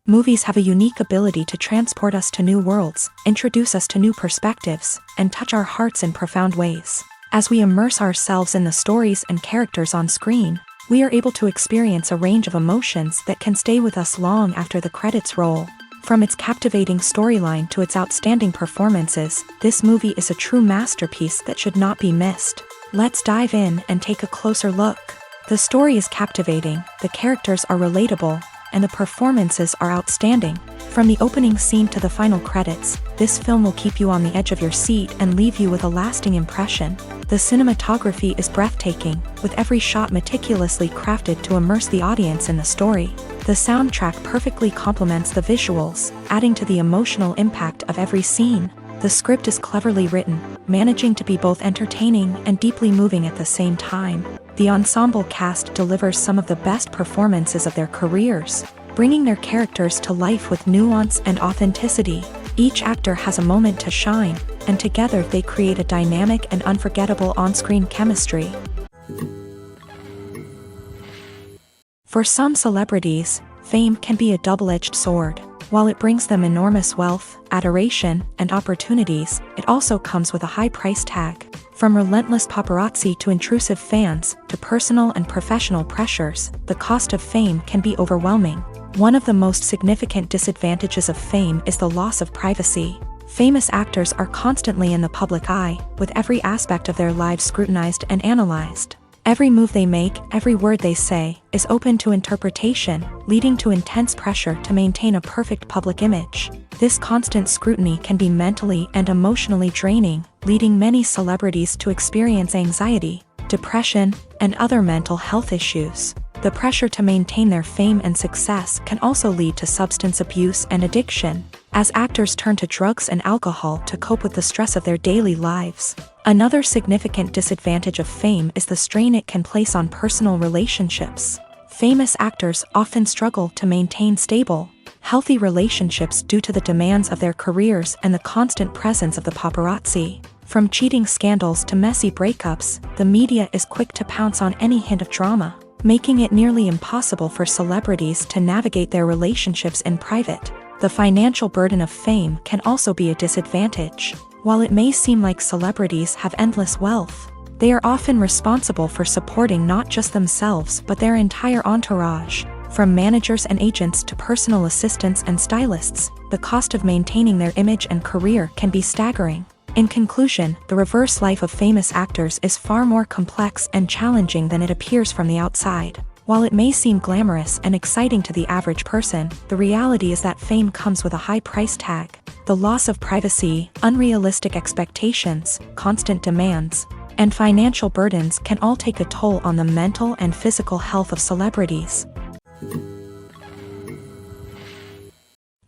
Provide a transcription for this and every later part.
Movies have a unique ability to transport us to new worlds, introduce us to new perspectives, and touch our hearts in profound ways. As we immerse ourselves in the stories and characters on screen, we are able to experience a range of emotions that can stay with us long after the credits roll. From its captivating storyline to its outstanding performances, this movie is a true masterpiece that should not be missed. Let's dive in and take a closer look. The story is captivating, the characters are relatable, and the performances are outstanding. From the opening scene to the final credits, this film will keep you on the edge of your seat and leave you with a lasting impression. The cinematography is breathtaking, with every shot meticulously crafted to immerse the audience in the story. The soundtrack perfectly complements the visuals, adding to the emotional impact of every scene. The script is cleverly written, managing to be both entertaining and deeply moving at the same time. The ensemble cast delivers some of the best performances of their careers, bringing their characters to life with nuance and authenticity. Each actor has a moment to shine, and together they create a dynamic and unforgettable on-screen chemistry. For some celebrities, fame can be a double-edged sword. While it brings them enormous wealth, adoration, and opportunities, it also comes with a high price tag. From relentless paparazzi to intrusive fans, to personal and professional pressures, the cost of fame can be overwhelming. One of the most significant disadvantages of fame is the loss of privacy. Famous actors are constantly in the public eye, with every aspect of their lives scrutinized and analyzed. Every move they make, every word they say, is open to interpretation, leading to intense pressure to maintain a perfect public image. This constant scrutiny can be mentally and emotionally draining, leading many celebrities to experience anxiety, depression, and other mental health issues. The pressure to maintain their fame and success can also lead to substance abuse and addiction, as actors turn to drugs and alcohol to cope with the stress of their daily lives. Another significant disadvantage of fame is the strain it can place on personal relationships. Famous actors often struggle to maintain stable, healthy relationships due to the demands of their careers and the constant presence of the paparazzi. From cheating scandals to messy breakups, the media is quick to pounce on any hint of drama, making it nearly impossible for celebrities to navigate their relationships in private. The financial burden of fame can also be a disadvantage. While it may seem like celebrities have endless wealth, they are often responsible for supporting not just themselves but their entire entourage. From managers and agents to personal assistants and stylists, the cost of maintaining their image and career can be staggering. In conclusion, the reverse life of famous actors is far more complex and challenging than it appears from the outside. While it may seem glamorous and exciting to the average person, the reality is that fame comes with a high price tag. The loss of privacy, unrealistic expectations, constant demands, and financial burdens can all take a toll on the mental and physical health of celebrities.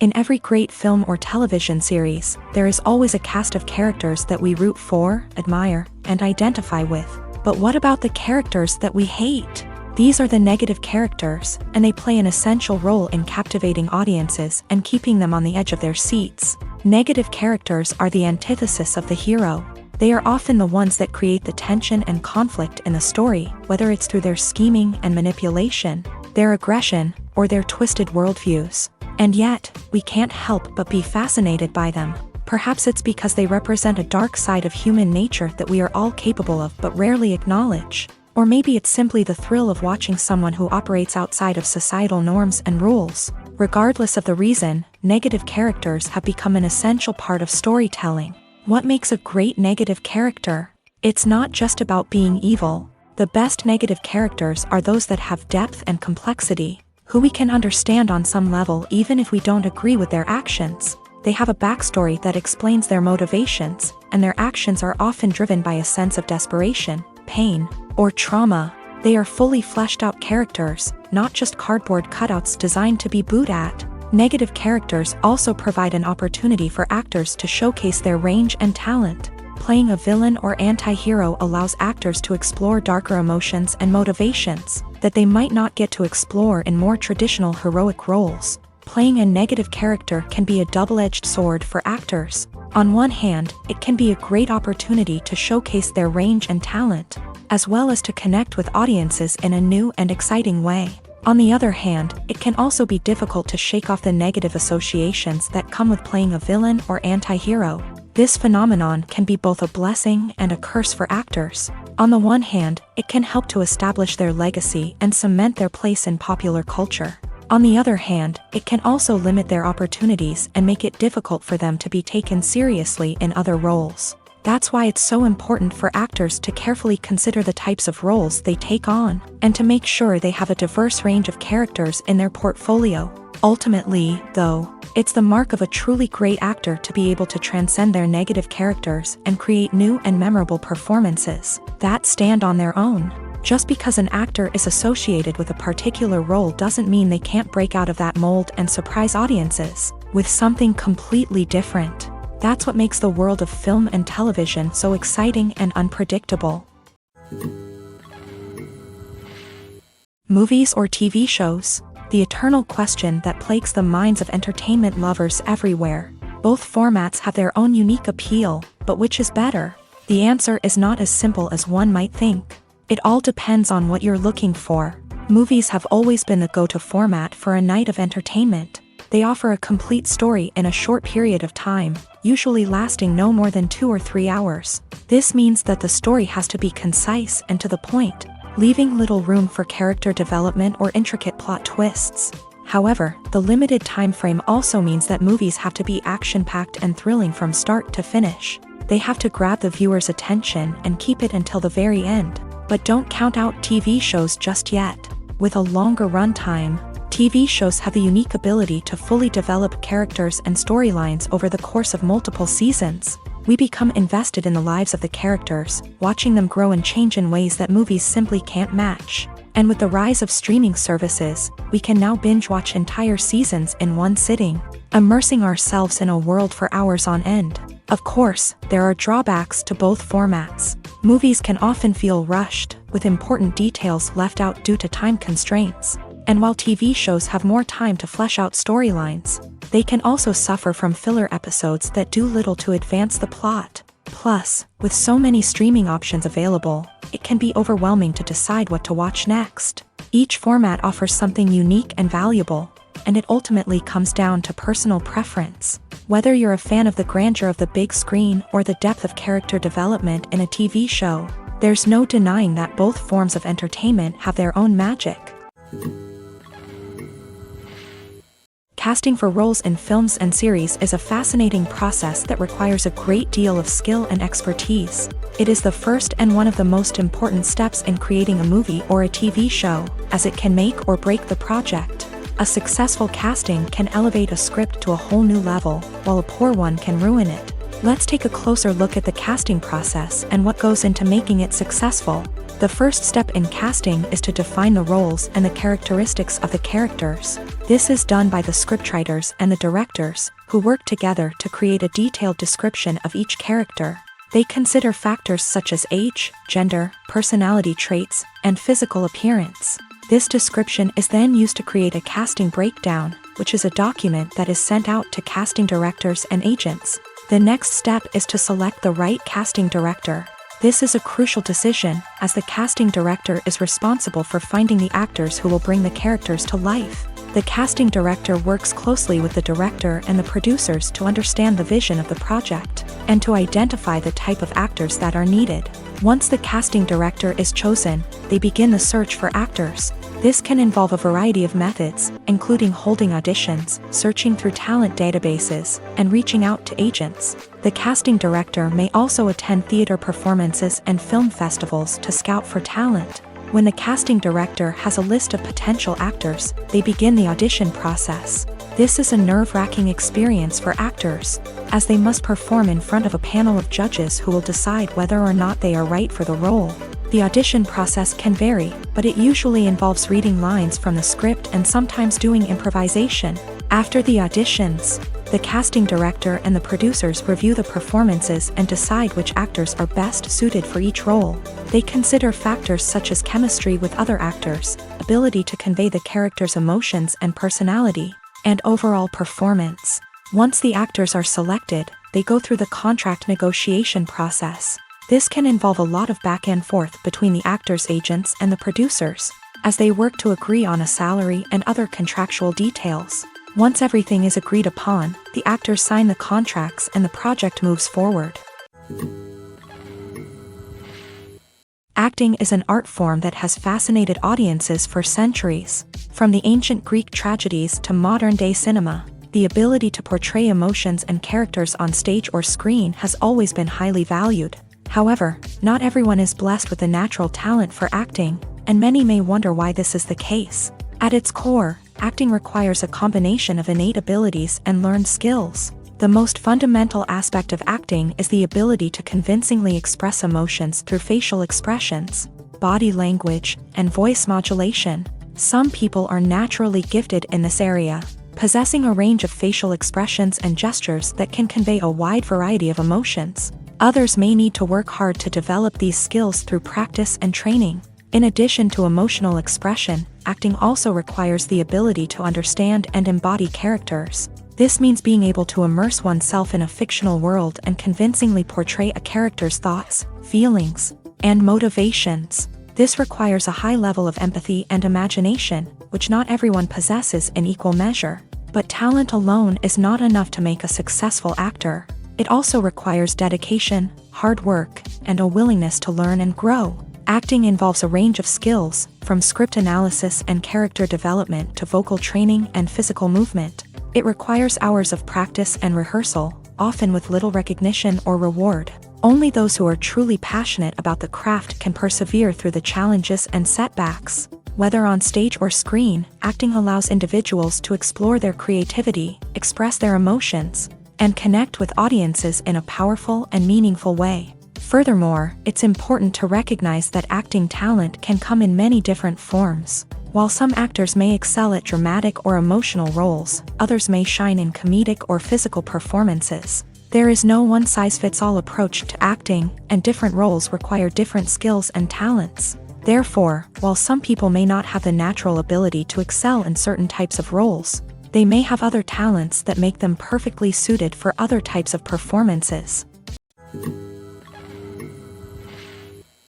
In every great film or television series, there is always a cast of characters that we root for, admire, and identify with. But what about the characters that we hate? These are the negative characters, and they play an essential role in captivating audiences and keeping them on the edge of their seats. Negative characters are the antithesis of the hero. They are often the ones that create the tension and conflict in the story, whether it's through their scheming and manipulation, their aggression, or their twisted worldviews. And yet, we can't help but be fascinated by them. Perhaps it's because they represent a dark side of human nature that we are all capable of but rarely acknowledge. Or maybe it's simply the thrill of watching someone who operates outside of societal norms and rules. Regardless of the reason, negative characters have become an essential part of storytelling. What makes a great negative character? It's not just about being evil. The best negative characters are those that have depth and complexity, who we can understand on some level even if we don't agree with their actions. They have a backstory that explains their motivations, and their actions are often driven by a sense of desperation, pain, or trauma. They are fully fleshed out characters, not just cardboard cutouts designed to be booed at. Negative characters also provide an opportunity for actors to showcase their range and talent. Playing a villain or anti-hero allows actors to explore darker emotions and motivations that they might not get to explore in more traditional heroic roles. Playing a negative character can be a double-edged sword for actors. On one hand, it can be a great opportunity to showcase their range and talent, as well as to connect with audiences in a new and exciting way. On the other hand, it can also be difficult to shake off the negative associations that come with playing a villain or anti-hero. This phenomenon can be both a blessing and a curse for actors. On the one hand, it can help to establish their legacy and cement their place in popular culture. On the other hand, it can also limit their opportunities and make it difficult for them to be taken seriously in other roles. That's why it's so important for actors to carefully consider the types of roles they take on, and to make sure they have a diverse range of characters in their portfolio. Ultimately, though, it's the mark of a truly great actor to be able to transcend their negative characters and create new and memorable performances that stand on their own. Just because an actor is associated with a particular role doesn't mean they can't break out of that mold and surprise audiences with something completely different. That's what makes the world of film and television so exciting and unpredictable. Movies or TV shows? The eternal question that plagues the minds of entertainment lovers everywhere. Both formats have their own unique appeal, but which is better? The answer is not as simple as one might think. It all depends on what you're looking for. Movies have always been the go-to format for a night of entertainment. They offer a complete story in a short period of time, usually lasting no more than 2 or 3 hours. This means that the story has to be concise and to the point, leaving little room for character development or intricate plot twists. However, the limited time frame also means that movies have to be action-packed and thrilling from start to finish. They have to grab the viewer's attention and keep it until the very end. But don't count out TV shows just yet. With a longer runtime, TV shows have the unique ability to fully develop characters and storylines over the course of multiple seasons. We become invested in the lives of the characters, watching them grow and change in ways that movies simply can't match. And with the rise of streaming services, we can now binge-watch entire seasons in one sitting, immersing ourselves in a world for hours on end. Of course, there are drawbacks to both formats. Movies can often feel rushed, with important details left out due to time constraints. And while TV shows have more time to flesh out storylines, they can also suffer from filler episodes that do little to advance the plot. Plus, with so many streaming options available, it can be overwhelming to decide what to watch next. Each format offers something unique and valuable, and it ultimately comes down to personal preference. Whether you're a fan of the grandeur of the big screen or the depth of character development in a TV show, there's no denying that both forms of entertainment have their own magic. Casting for roles in films and series is a fascinating process that requires a great deal of skill and expertise. It is the first and one of the most important steps in creating a movie or a TV show, as it can make or break the project. A successful casting can elevate a script to a whole new level, while a poor one can ruin it. Let's take a closer look at the casting process and what goes into making it successful. The first step in casting is to define the roles and the characteristics of the characters. This is done by the scriptwriters and the directors, who work together to create a detailed description of each character. They consider factors such as age, gender, personality traits, and physical appearance. This description is then used to create a casting breakdown, which is a document that is sent out to casting directors and agents. The next step is to select the right casting director. This is a crucial decision, as the casting director is responsible for finding the actors who will bring the characters to life. The casting director works closely with the director and the producers to understand the vision of the project, and to identify the type of actors that are needed. Once the casting director is chosen, they begin the search for actors. This can involve a variety of methods, including holding auditions, searching through talent databases, and reaching out to agents. The casting director may also attend theater performances and film festivals to scout for talent. When the casting director has a list of potential actors, they begin the audition process. This is a nerve-wracking experience for actors, as they must perform in front of a panel of judges who will decide whether or not they are right for the role. The audition process can vary, but it usually involves reading lines from the script and sometimes doing improvisation. After the auditions, the casting director and the producers review the performances and decide which actors are best suited for each role. They consider factors such as chemistry with other actors, ability to convey the character's emotions and personality, and overall performance. Once the actors are selected, they go through the contract negotiation process. This can involve a lot of back and forth between the actors' agents and the producers, as they work to agree on a salary and other contractual details. Once everything is agreed upon, the actors sign the contracts and the project moves forward. Acting is an art form that has fascinated audiences for centuries. From the ancient Greek tragedies to modern-day cinema, the ability to portray emotions and characters on stage or screen has always been highly valued. However, not everyone is blessed with a natural talent for acting, and many may wonder why this is the case. At its core, acting requires a combination of innate abilities and learned skills. The most fundamental aspect of acting is the ability to convincingly express emotions through facial expressions, body language, and voice modulation. Some people are naturally gifted in this area, possessing a range of facial expressions and gestures that can convey a wide variety of emotions. Others may need to work hard to develop these skills through practice and training. In addition to emotional expression, acting also requires the ability to understand and embody characters. This means being able to immerse oneself in a fictional world and convincingly portray a character's thoughts, feelings, and motivations. This requires a high level of empathy and imagination, which not everyone possesses in equal measure. But talent alone is not enough to make a successful actor. It also requires dedication, hard work, and a willingness to learn and grow. Acting involves a range of skills, from script analysis and character development to vocal training and physical movement. It requires hours of practice and rehearsal, often with little recognition or reward. Only those who are truly passionate about the craft can persevere through the challenges and setbacks. Whether on stage or screen, acting allows individuals to explore their creativity, express their emotions, and connect with audiences in a powerful and meaningful way. Furthermore, it's important to recognize that acting talent can come in many different forms. While some actors may excel at dramatic or emotional roles, others may shine in comedic or physical performances. There is no one-size-fits-all approach to acting, and different roles require different skills and talents. Therefore, while some people may not have the natural ability to excel in certain types of roles, they may have other talents that make them perfectly suited for other types of performances.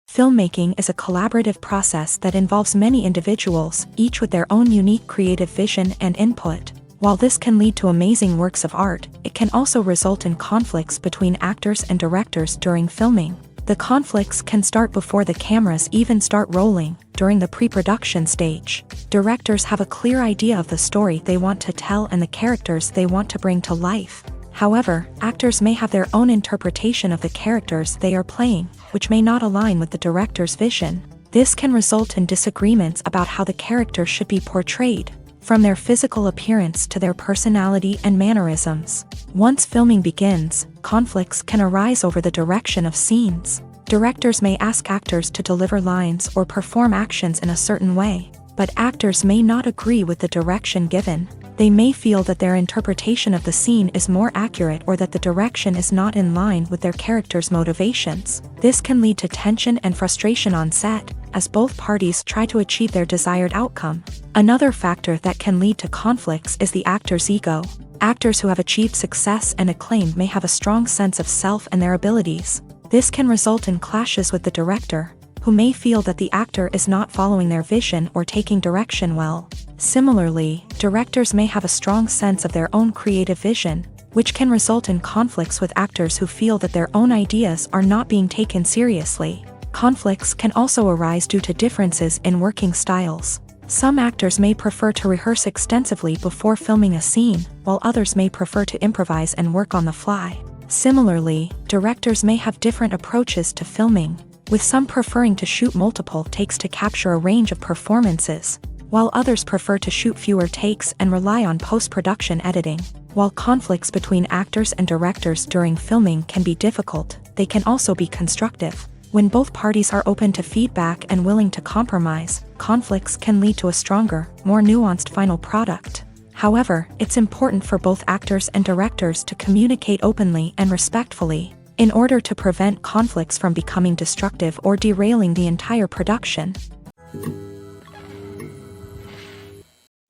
Filmmaking is a collaborative process that involves many individuals, each with their own unique creative vision and input. While this can lead to amazing works of art, it can also result in conflicts between actors and directors during filming. The conflicts can start before the cameras even start rolling, during the pre-production stage. Directors have a clear idea of the story they want to tell and the characters they want to bring to life. However, actors may have their own interpretation of the characters they are playing, which may not align with the director's vision. This can result in disagreements about how the character should be portrayed, from their physical appearance to their personality and mannerisms. Once filming begins, conflicts can arise over the direction of scenes. Directors may ask actors to deliver lines or perform actions in a certain way, but actors may not agree with the direction given. They may feel that their interpretation of the scene is more accurate or that the direction is not in line with their character's motivations. This can lead to tension and frustration on set, as both parties try to achieve their desired outcome. Another factor that can lead to conflicts is the actor's ego. Actors who have achieved success and acclaim may have a strong sense of self and their abilities. This can result in clashes with the director, who may feel that the actor is not following their vision or taking direction well. Similarly, directors may have a strong sense of their own creative vision, which can result in conflicts with actors who feel that their own ideas are not being taken seriously. Conflicts can also arise due to differences in working styles. Some actors may prefer to rehearse extensively before filming a scene, while others may prefer to improvise and work on the fly. Similarly, directors may have different approaches to filming, with some preferring to shoot multiple takes to capture a range of performances, while others prefer to shoot fewer takes and rely on post-production editing. While conflicts between actors and directors during filming can be difficult, they can also be constructive. When both parties are open to feedback and willing to compromise, conflicts can lead to a stronger, more nuanced final product. However, it's important for both actors and directors to communicate openly and respectfully, in order to prevent conflicts from becoming destructive or derailing the entire production.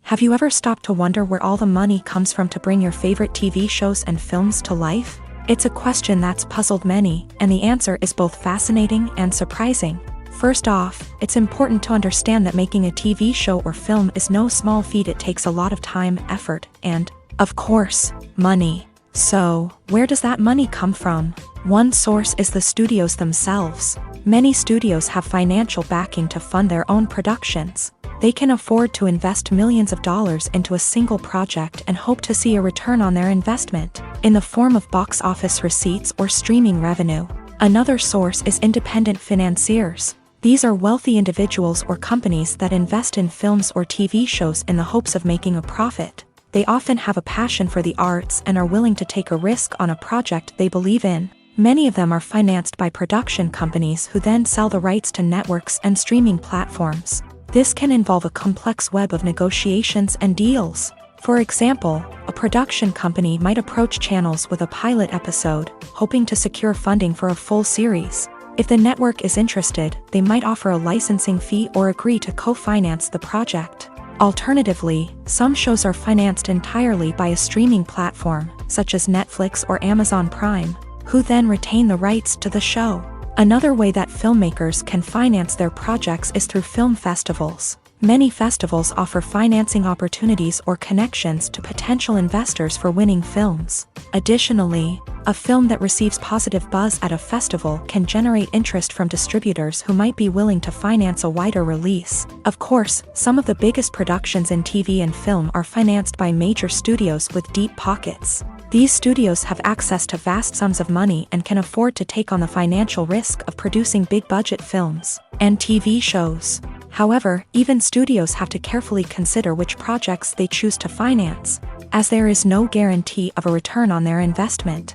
Have you ever stopped to wonder where all the money comes from to bring your favorite TV shows and films to life? It's a question that's puzzled many, and the answer is both fascinating and surprising. First off, it's important to understand that making a TV show or film is no small feat. It takes a lot of time, effort, and, of course, money. So, where does that money come from? One source is the studios themselves. Many studios have financial backing to fund their own productions. They can afford to invest millions of dollars into a single project and hope to see a return on their investment, in the form of box office receipts or streaming revenue. Another source is independent financiers. These are wealthy individuals or companies that invest in films or TV shows in the hopes of making a profit. They often have a passion for the arts and are willing to take a risk on a project they believe in. Many of them are financed by production companies who then sell the rights to networks and streaming platforms. This can involve a complex web of negotiations and deals. For example, a production company might approach channels with a pilot episode, hoping to secure funding for a full series. If the network is interested, they might offer a licensing fee or agree to co-finance the project. Alternatively, some shows are financed entirely by a streaming platform, such as Netflix or Amazon Prime, who then retain the rights to the show. Another way that filmmakers can finance their projects is through film festivals. Many festivals offer financing opportunities or connections to potential investors for winning films. Additionally, a film that receives positive buzz at a festival can generate interest from distributors who might be willing to finance a wider release. Of course, some of the biggest productions in TV and film are financed by major studios with deep pockets. These studios have access to vast sums of money and can afford to take on the financial risk of producing big-budget films and TV shows. However, even studios have to carefully consider which projects they choose to finance, as there is no guarantee of a return on their investment.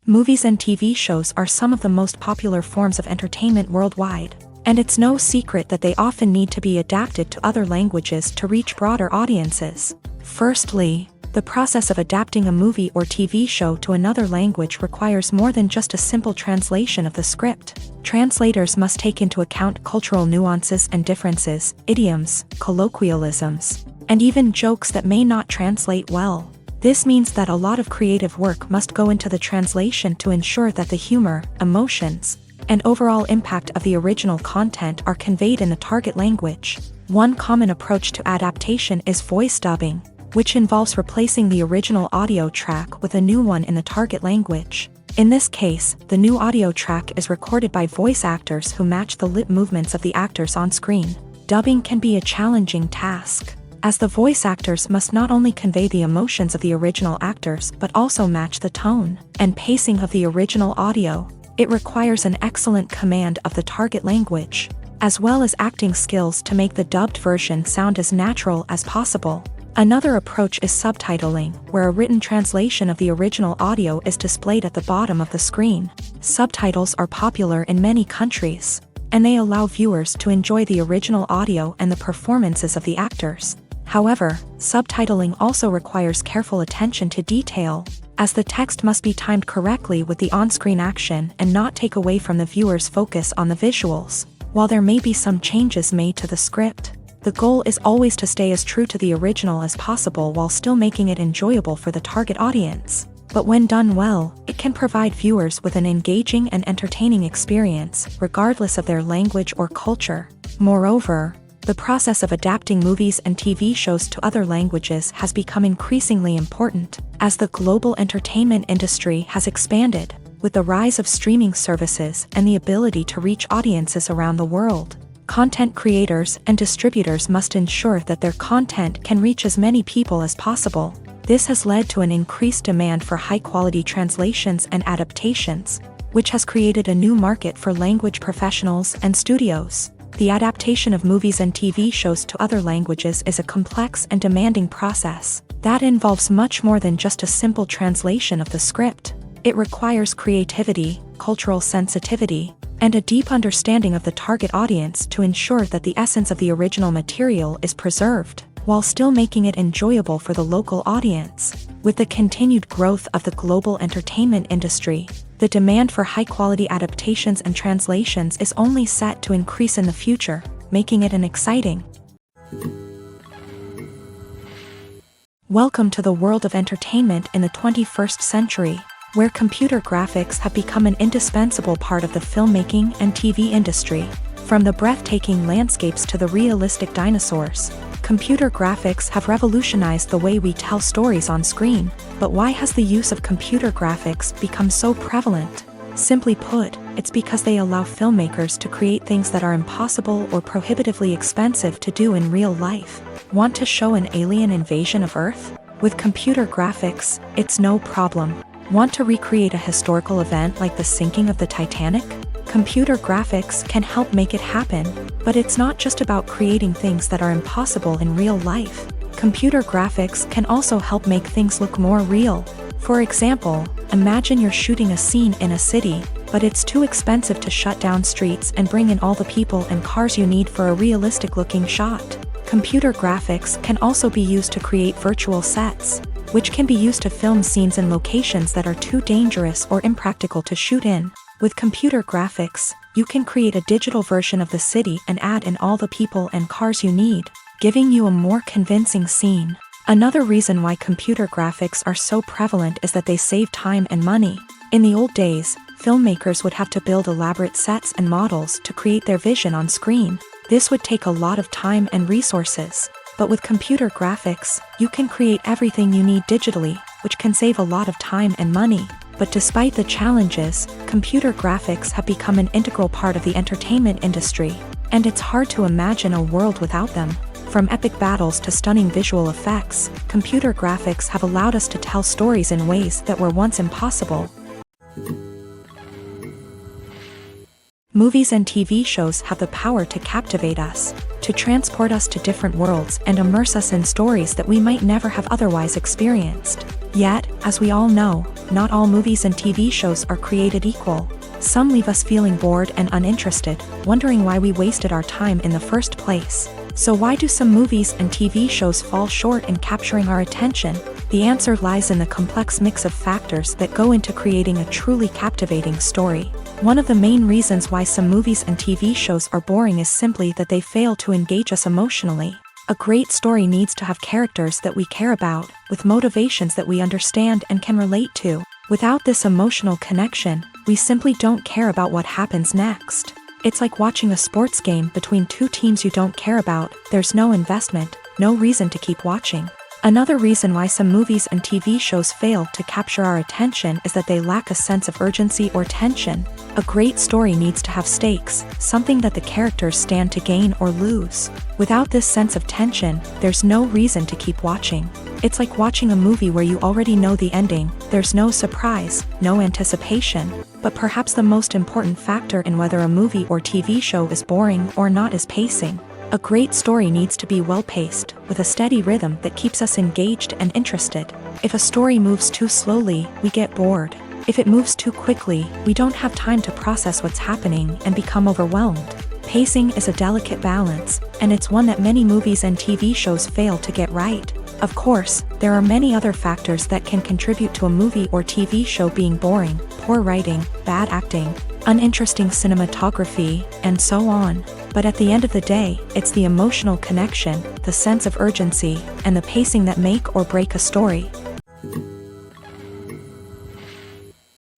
Movies and TV shows are some of the most popular forms of entertainment worldwide, and it's no secret that they often need to be adapted to other languages to reach broader audiences. Firstly, the process of adapting a movie or TV show to another language requires more than just a simple translation of the script. Translators must take into account cultural nuances and differences, idioms, colloquialisms, and even jokes that may not translate well. This means that a lot of creative work must go into the translation to ensure that the humor, emotions, and overall impact of the original content are conveyed in the target language. One common approach to adaptation is voice dubbing, which involves replacing the original audio track with a new one in the target language. In this case, the new audio track is recorded by voice actors who match the lip movements of the actors on screen. Dubbing can be a challenging task, as the voice actors must not only convey the emotions of the original actors but also match the tone and pacing of the original audio. It requires an excellent command of the target language, as well as acting skills to make the dubbed version sound as natural as possible. Another approach is subtitling, where a written translation of the original audio is displayed at the bottom of the screen. Subtitles are popular in many countries, and they allow viewers to enjoy the original audio and the performances of the actors. However, subtitling also requires careful attention to detail, as the text must be timed correctly with the on-screen action and not take away from the viewer's focus on the visuals. While there may be some changes made to the script, the goal is always to stay as true to the original as possible while still making it enjoyable for the target audience. But when done well, it can provide viewers with an engaging and entertaining experience, regardless of their language or culture. Moreover, the process of adapting movies and TV shows to other languages has become increasingly important, as the global entertainment industry has expanded, with the rise of streaming services and the ability to reach audiences around the world. Content creators and distributors must ensure that their content can reach as many people as possible. This has led to an increased demand for high-quality translations and adaptations, which has created a new market for language professionals and studios. The adaptation of movies and TV shows to other languages is a complex and demanding process that involves much more than just a simple translation of the script. It requires creativity, cultural sensitivity, and a deep understanding of the target audience to ensure that the essence of the original material is preserved, while still making it enjoyable for the local audience. With the continued growth of the global entertainment industry, the demand for high-quality adaptations and translations is only set to increase in the future, making it an exciting. Welcome to the world of entertainment in the 21st century, where computer graphics have become an indispensable part of the filmmaking and TV industry. From the breathtaking landscapes to the realistic dinosaurs, computer graphics have revolutionized the way we tell stories on screen. But why has the use of computer graphics become so prevalent? Simply put, it's because they allow filmmakers to create things that are impossible or prohibitively expensive to do in real life. Want to show an alien invasion of Earth? With computer graphics, it's no problem. Want to recreate a historical event like the sinking of the Titanic? Computer graphics can help make it happen, but it's not just about creating things that are impossible in real life. Computer graphics can also help make things look more real. For example, imagine you're shooting a scene in a city, but it's too expensive to shut down streets and bring in all the people and cars you need for a realistic-looking shot. Computer graphics can also be used to create virtual sets, which can be used to film scenes in locations that are too dangerous or impractical to shoot in. With computer graphics, you can create a digital version of the city and add in all the people and cars you need, giving you a more convincing scene. Another reason why computer graphics are so prevalent is that they save time and money. In the old days, filmmakers would have to build elaborate sets and models to create their vision on screen. This would take a lot of time and resources. But with computer graphics, you can create everything you need digitally, which can save a lot of time and money. But despite the challenges, computer graphics have become an integral part of the entertainment industry, and it's hard to imagine a world without them. From epic battles to stunning visual effects, computer graphics have allowed us to tell stories in ways that were once impossible. Movies and TV shows have the power to captivate us, to transport us to different worlds and immerse us in stories that we might never have otherwise experienced. Yet, as we all know, not all movies and TV shows are created equal. Some leave us feeling bored and uninterested, wondering why we wasted our time in the first place. So why do some movies and TV shows fall short in capturing our attention? The answer lies in the complex mix of factors that go into creating a truly captivating story. One of the main reasons why some movies and TV shows are boring is simply that they fail to engage us emotionally. A great story needs to have characters that we care about, with motivations that we understand and can relate to. Without this emotional connection, we simply don't care about what happens next. It's like watching a sports game between two teams you don't care about. There's no investment, no reason to keep watching. Another reason why some movies and TV shows fail to capture our attention is that they lack a sense of urgency or tension. A great story needs to have stakes, something that the characters stand to gain or lose. Without this sense of tension, there's no reason to keep watching. It's like watching a movie where you already know the ending. There's no surprise, no anticipation. But perhaps the most important factor in whether a movie or TV show is boring or not is pacing. A great story needs to be well-paced, with a steady rhythm that keeps us engaged and interested. If a story moves too slowly, we get bored. If it moves too quickly, we don't have time to process what's happening and become overwhelmed. Pacing is a delicate balance, and it's one that many movies and TV shows fail to get right. Of course, there are many other factors that can contribute to a movie or TV show being boring: poor writing, bad acting, uninteresting cinematography, and so on. But at the end of the day, it's the emotional connection, the sense of urgency, and the pacing that make or break a story.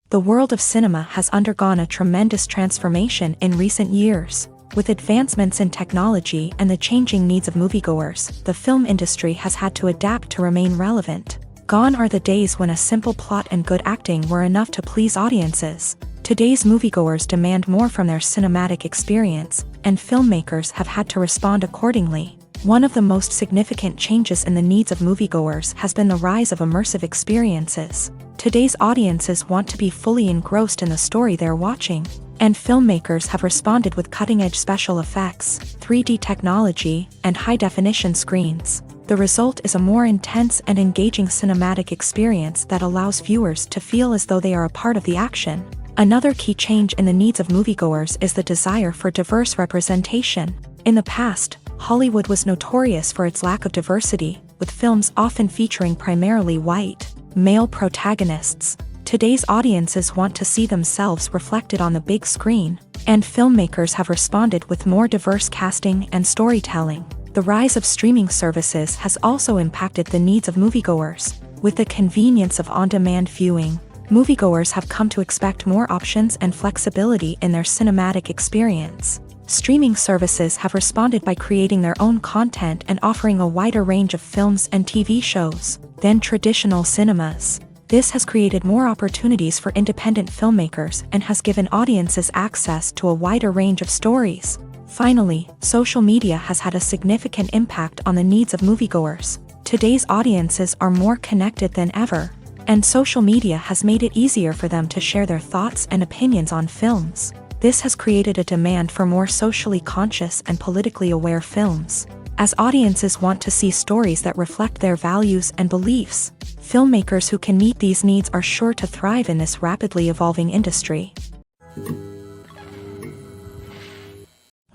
The world of cinema has undergone a tremendous transformation in recent years. With advancements in technology and the changing needs of moviegoers, the film industry has had to adapt to remain relevant. Gone are the days when a simple plot and good acting were enough to please audiences. Today's moviegoers demand more from their cinematic experience, and filmmakers have had to respond accordingly. One of the most significant changes in the needs of moviegoers has been the rise of immersive experiences. Today's audiences want to be fully engrossed in the story they're watching, and filmmakers have responded with cutting-edge special effects, 3D technology, and high-definition screens. The result is a more intense and engaging cinematic experience that allows viewers to feel as though they are a part of the action. Another key change in the needs of moviegoers is the desire for diverse representation. In the past, Hollywood was notorious for its lack of diversity, with films often featuring primarily white, male protagonists. Today's audiences want to see themselves reflected on the big screen, and filmmakers have responded with more diverse casting and storytelling. The rise of streaming services has also impacted the needs of moviegoers. With the convenience of on-demand viewing, moviegoers have come to expect more options and flexibility in their cinematic experience. Streaming services have responded by creating their own content and offering a wider range of films and TV shows than traditional cinemas. This has created more opportunities for independent filmmakers and has given audiences access to a wider range of stories. Finally, social media has had a significant impact on the needs of moviegoers. Today's audiences are more connected than ever, and social media has made it easier for them to share their thoughts and opinions on films. This has created a demand for more socially conscious and politically aware films. As audiences want to see stories that reflect their values and beliefs, filmmakers who can meet these needs are sure to thrive in this rapidly evolving industry.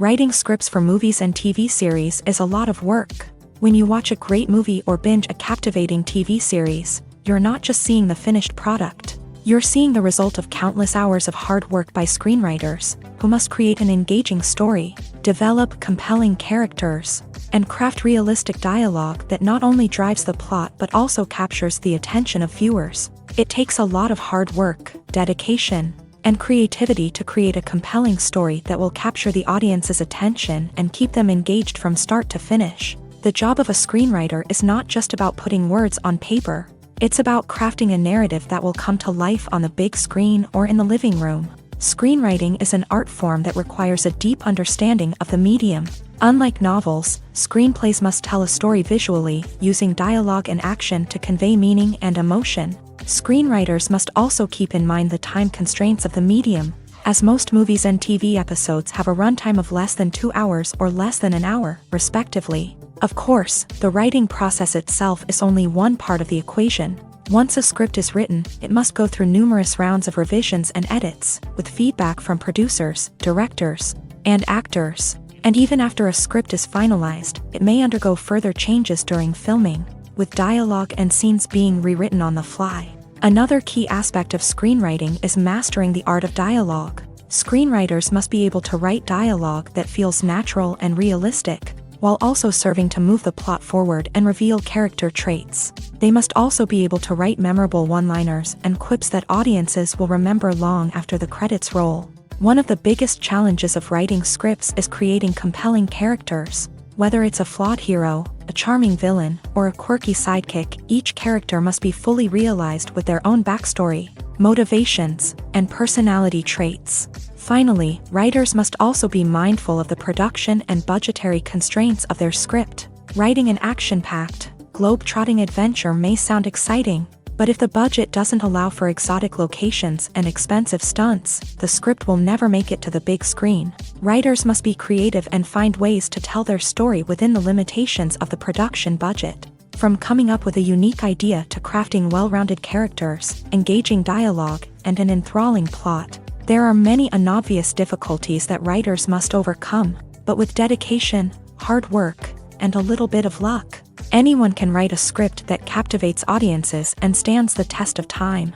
Writing scripts for movies and TV series is a lot of work. When you watch a great movie or binge a captivating TV series, you're not just seeing the finished product. You're seeing the result of countless hours of hard work by screenwriters, who must create an engaging story, develop compelling characters, and craft realistic dialogue that not only drives the plot but also captures the attention of viewers. It takes a lot of hard work, dedication, and creativity to create a compelling story that will capture the audience's attention and keep them engaged from start to finish. The job of a screenwriter is not just about putting words on paper. It's about crafting a narrative that will come to life on the big screen or in the living room. Screenwriting is an art form that requires a deep understanding of the medium. Unlike novels, screenplays must tell a story visually, using dialogue and action to convey meaning and emotion. Screenwriters must also keep in mind the time constraints of the medium, as most movies and TV episodes have a runtime of less than 2 hours or less than an hour, respectively. Of course, the writing process itself is only one part of the equation. Once a script is written, it must go through numerous rounds of revisions and edits, with feedback from producers, directors, and actors. And even after a script is finalized, it may undergo further changes during filming, with dialogue and scenes being rewritten on the fly. Another key aspect of screenwriting is mastering the art of dialogue. Screenwriters must be able to write dialogue that feels natural and realistic, while also serving to move the plot forward and reveal character traits. They must also be able to write memorable one-liners and quips that audiences will remember long after the credits roll. One of the biggest challenges of writing scripts is creating compelling characters. Whether it's a flawed hero, a charming villain, or a quirky sidekick, each character must be fully realized with their own backstory, motivations, and personality traits. Finally, writers must also be mindful of the production and budgetary constraints of their script. Writing an action-packed, globe-trotting adventure may sound exciting, but if the budget doesn't allow for exotic locations and expensive stunts, the script will never make it to the big screen. Writers must be creative and find ways to tell their story within the limitations of the production budget. From coming up with a unique idea to crafting well-rounded characters, engaging dialogue, and an enthralling plot, there are many unobvious difficulties that writers must overcome, but with dedication, hard work, and a little bit of luck, anyone can write a script that captivates audiences and stands the test of time.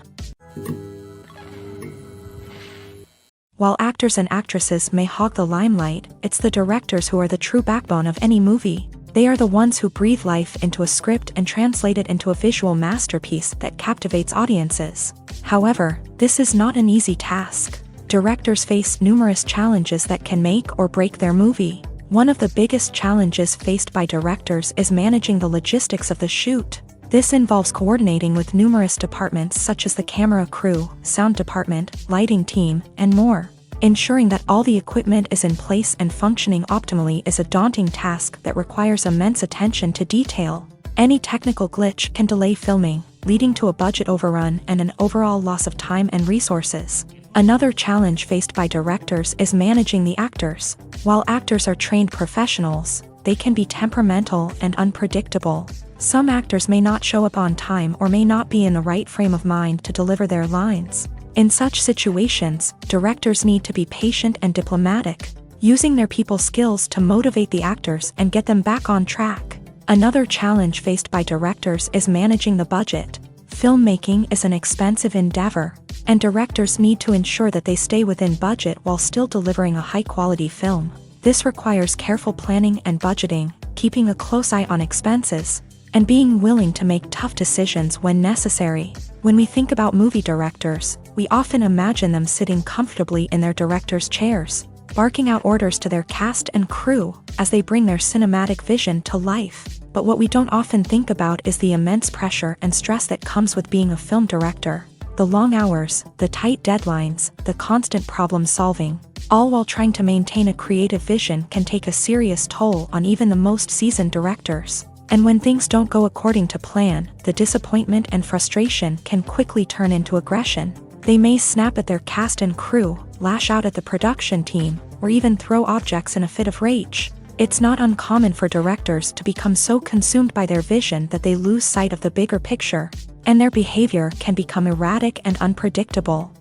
While actors and actresses may hog the limelight, it's the directors who are the true backbone of any movie. They are the ones who breathe life into a script and translate it into a visual masterpiece that captivates audiences. However, this is not an easy task. Directors face numerous challenges that can make or break their movie. One of the biggest challenges faced by directors is managing the logistics of the shoot. This involves coordinating with numerous departments such as the camera crew, sound department, lighting team, and more. Ensuring that all the equipment is in place and functioning optimally is a daunting task that requires immense attention to detail. Any technical glitch can delay filming, leading to a budget overrun and an overall loss of time and resources. Another challenge faced by directors is managing the actors. While actors are trained professionals, they can be temperamental and unpredictable. Some actors may not show up on time or may not be in the right frame of mind to deliver their lines. In such situations, directors need to be patient and diplomatic, using their people skills to motivate the actors and get them back on track. Another challenge faced by directors is managing the budget. Filmmaking is an expensive endeavor, and directors need to ensure that they stay within budget while still delivering a high-quality film. This requires careful planning and budgeting, keeping a close eye on expenses, and being willing to make tough decisions when necessary. When we think about movie directors, we often imagine them sitting comfortably in their director's chairs, barking out orders to their cast and crew as they bring their cinematic vision to life. But what we don't often think about is the immense pressure and stress that comes with being a film director. The long hours, the tight deadlines, the constant problem solving, all while trying to maintain a creative vision can take a serious toll on even the most seasoned directors. And when things don't go according to plan, the disappointment and frustration can quickly turn into aggression. They may snap at their cast and crew, lash out at the production team, or even throw objects in a fit of rage. It's not uncommon for directors to become so consumed by their vision that they lose sight of the bigger picture, and their behavior can become erratic and unpredictable.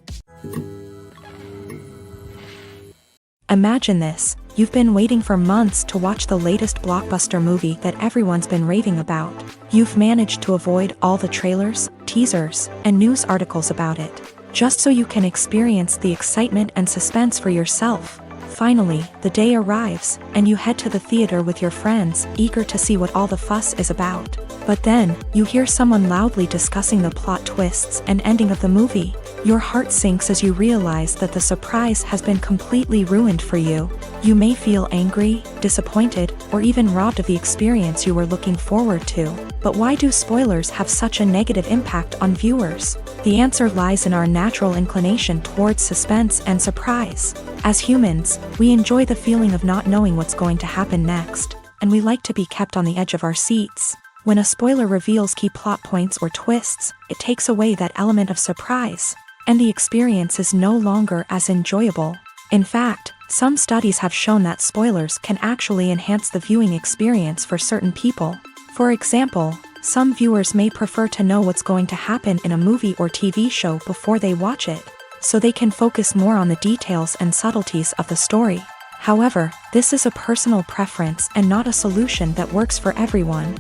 Imagine this: you've been waiting for months to watch the latest blockbuster movie that everyone's been raving about. You've managed to avoid all the trailers, teasers, and news articles about it, just so you can experience the excitement and suspense for yourself. Finally, the day arrives, and you head to the theater with your friends, eager to see what all the fuss is about. But then, you hear someone loudly discussing the plot twists and ending of the movie. Your heart sinks as you realize that the surprise has been completely ruined for you. You may feel angry, disappointed, or even robbed of the experience you were looking forward to. But why do spoilers have such a negative impact on viewers? The answer lies in our natural inclination towards suspense and surprise. As humans, we enjoy the feeling of not knowing what's going to happen next, and we like to be kept on the edge of our seats. When a spoiler reveals key plot points or twists, it takes away that element of surprise, and the experience is no longer as enjoyable. In fact, some studies have shown that spoilers can actually enhance the viewing experience for certain people. For example, some viewers may prefer to know what's going to happen in a movie or TV show before they watch it, so they can focus more on the details and subtleties of the story. However, this is a personal preference and not a solution that works for everyone.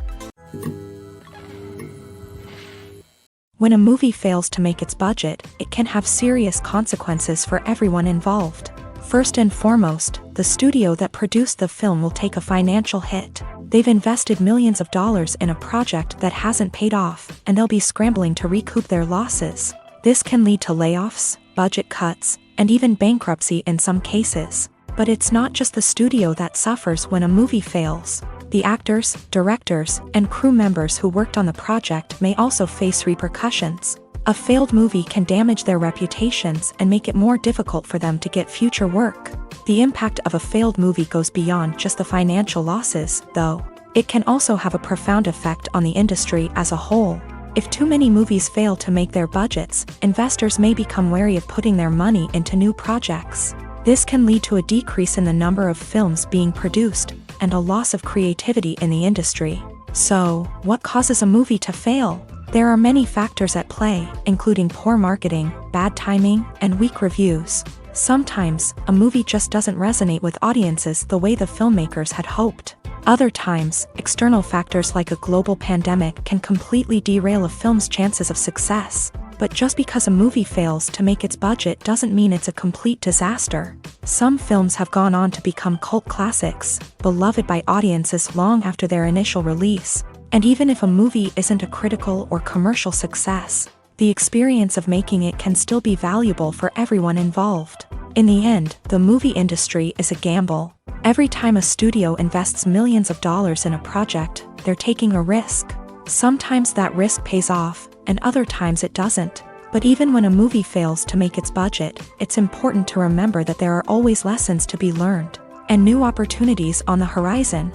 When a movie fails to make its budget, it can have serious consequences for everyone involved. First and foremost, the studio that produced the film will take a financial hit. They've invested millions of dollars in a project that hasn't paid off, and they'll be scrambling to recoup their losses. This can lead to layoffs, budget cuts, and even bankruptcy in some cases. But it's not just the studio that suffers when a movie fails. The actors, directors, and crew members who worked on the project may also face repercussions. A failed movie can damage their reputations and make it more difficult for them to get future work. The impact of a failed movie goes beyond just the financial losses, though. It can also have a profound effect on the industry as a whole. If too many movies fail to make their budgets, investors may become wary of putting their money into new projects. This can lead to a decrease in the number of films being produced, and a loss of creativity in the industry. So, what causes a movie to fail? There are many factors at play, including poor marketing, bad timing, and weak reviews. Sometimes, a movie just doesn't resonate with audiences the way the filmmakers had hoped. Other times, external factors like a global pandemic can completely derail a film's chances of success. But just because a movie fails to make its budget doesn't mean it's a complete disaster. Some films have gone on to become cult classics, beloved by audiences long after their initial release. And even if a movie isn't a critical or commercial success, the experience of making it can still be valuable for everyone involved. In the end, the movie industry is a gamble. Every time a studio invests millions of dollars in a project, they're taking a risk. Sometimes that risk pays off, and other times it doesn't. But even when a movie fails to make its budget, it's important to remember that there are always lessons to be learned, and new opportunities on the horizon.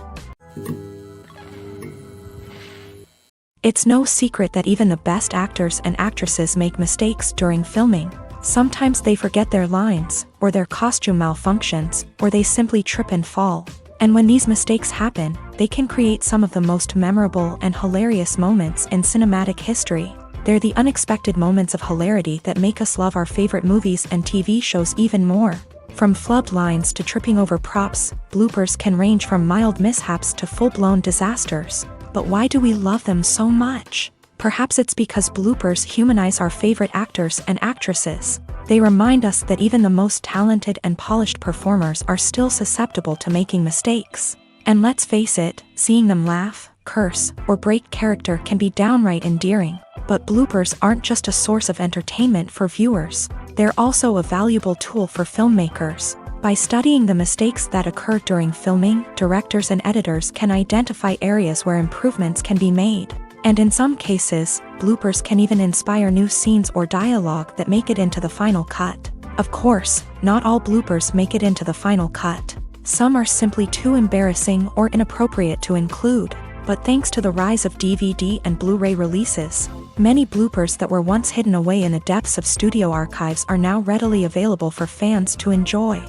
It's no secret that even the best actors and actresses make mistakes during filming. Sometimes they forget their lines, or their costume malfunctions, or they simply trip and fall. And when these mistakes happen, they can create some of the most memorable and hilarious moments in cinematic history. They're the unexpected moments of hilarity that make us love our favorite movies and TV shows even more. From flubbed lines to tripping over props, bloopers can range from mild mishaps to full-blown disasters. But why do we love them so much? Perhaps it's because bloopers humanize our favorite actors and actresses. They remind us that even the most talented and polished performers are still susceptible to making mistakes. And let's face it, seeing them laugh, curse, or break character can be downright endearing. But bloopers aren't just a source of entertainment for viewers. They're also a valuable tool for filmmakers. By studying the mistakes that occur during filming, directors and editors can identify areas where improvements can be made. And in some cases, bloopers can even inspire new scenes or dialogue that make it into the final cut. Of course, not all bloopers make it into the final cut. Some are simply too embarrassing or inappropriate to include. But thanks to the rise of DVD and Blu-ray releases, many bloopers that were once hidden away in the depths of studio archives are now readily available for fans to enjoy.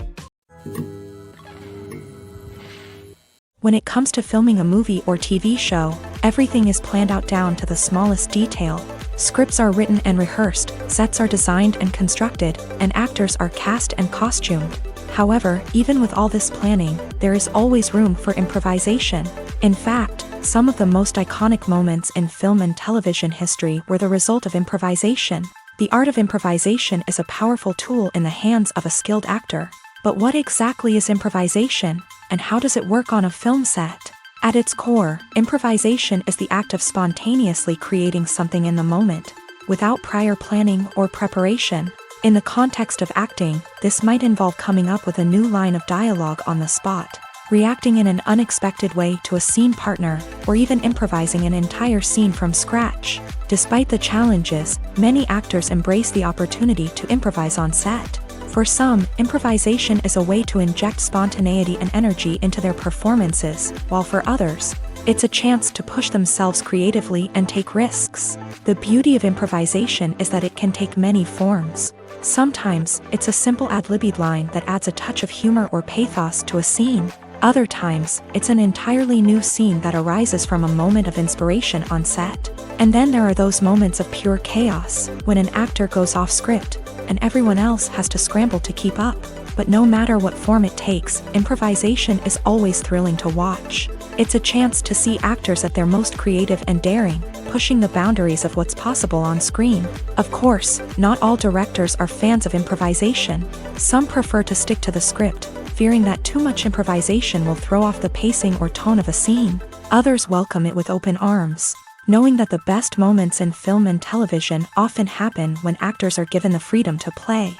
When it comes to filming a movie or TV show, everything is planned out down to the smallest detail. Scripts are written and rehearsed, sets are designed and constructed, and actors are cast and costumed. However, even with all this planning, there is always room for improvisation. In fact, some of the most iconic moments in film and television history were the result of improvisation. The art of improvisation is a powerful tool in the hands of a skilled actor. But what exactly is improvisation, and how does it work on a film set? At its core, improvisation is the act of spontaneously creating something in the moment, without prior planning or preparation. In the context of acting, this might involve coming up with a new line of dialogue on the spot, reacting in an unexpected way to a scene partner, or even improvising an entire scene from scratch. Despite the challenges, many actors embrace the opportunity to improvise on set. For some, improvisation is a way to inject spontaneity and energy into their performances, while for others, it's a chance to push themselves creatively and take risks. The beauty of improvisation is that it can take many forms. Sometimes, it's a simple ad-libbed line that adds a touch of humor or pathos to a scene. Other times, it's an entirely new scene that arises from a moment of inspiration on set. And then there are those moments of pure chaos, when an actor goes off script, and everyone else has to scramble to keep up. But no matter what form it takes, improvisation is always thrilling to watch. It's a chance to see actors at their most creative and daring, pushing the boundaries of what's possible on screen. Of course, not all directors are fans of improvisation. Some prefer to stick to the script, fearing that too much improvisation will throw off the pacing or tone of a scene. Others welcome it with open arms, knowing that the best moments in film and television often happen when actors are given the freedom to play.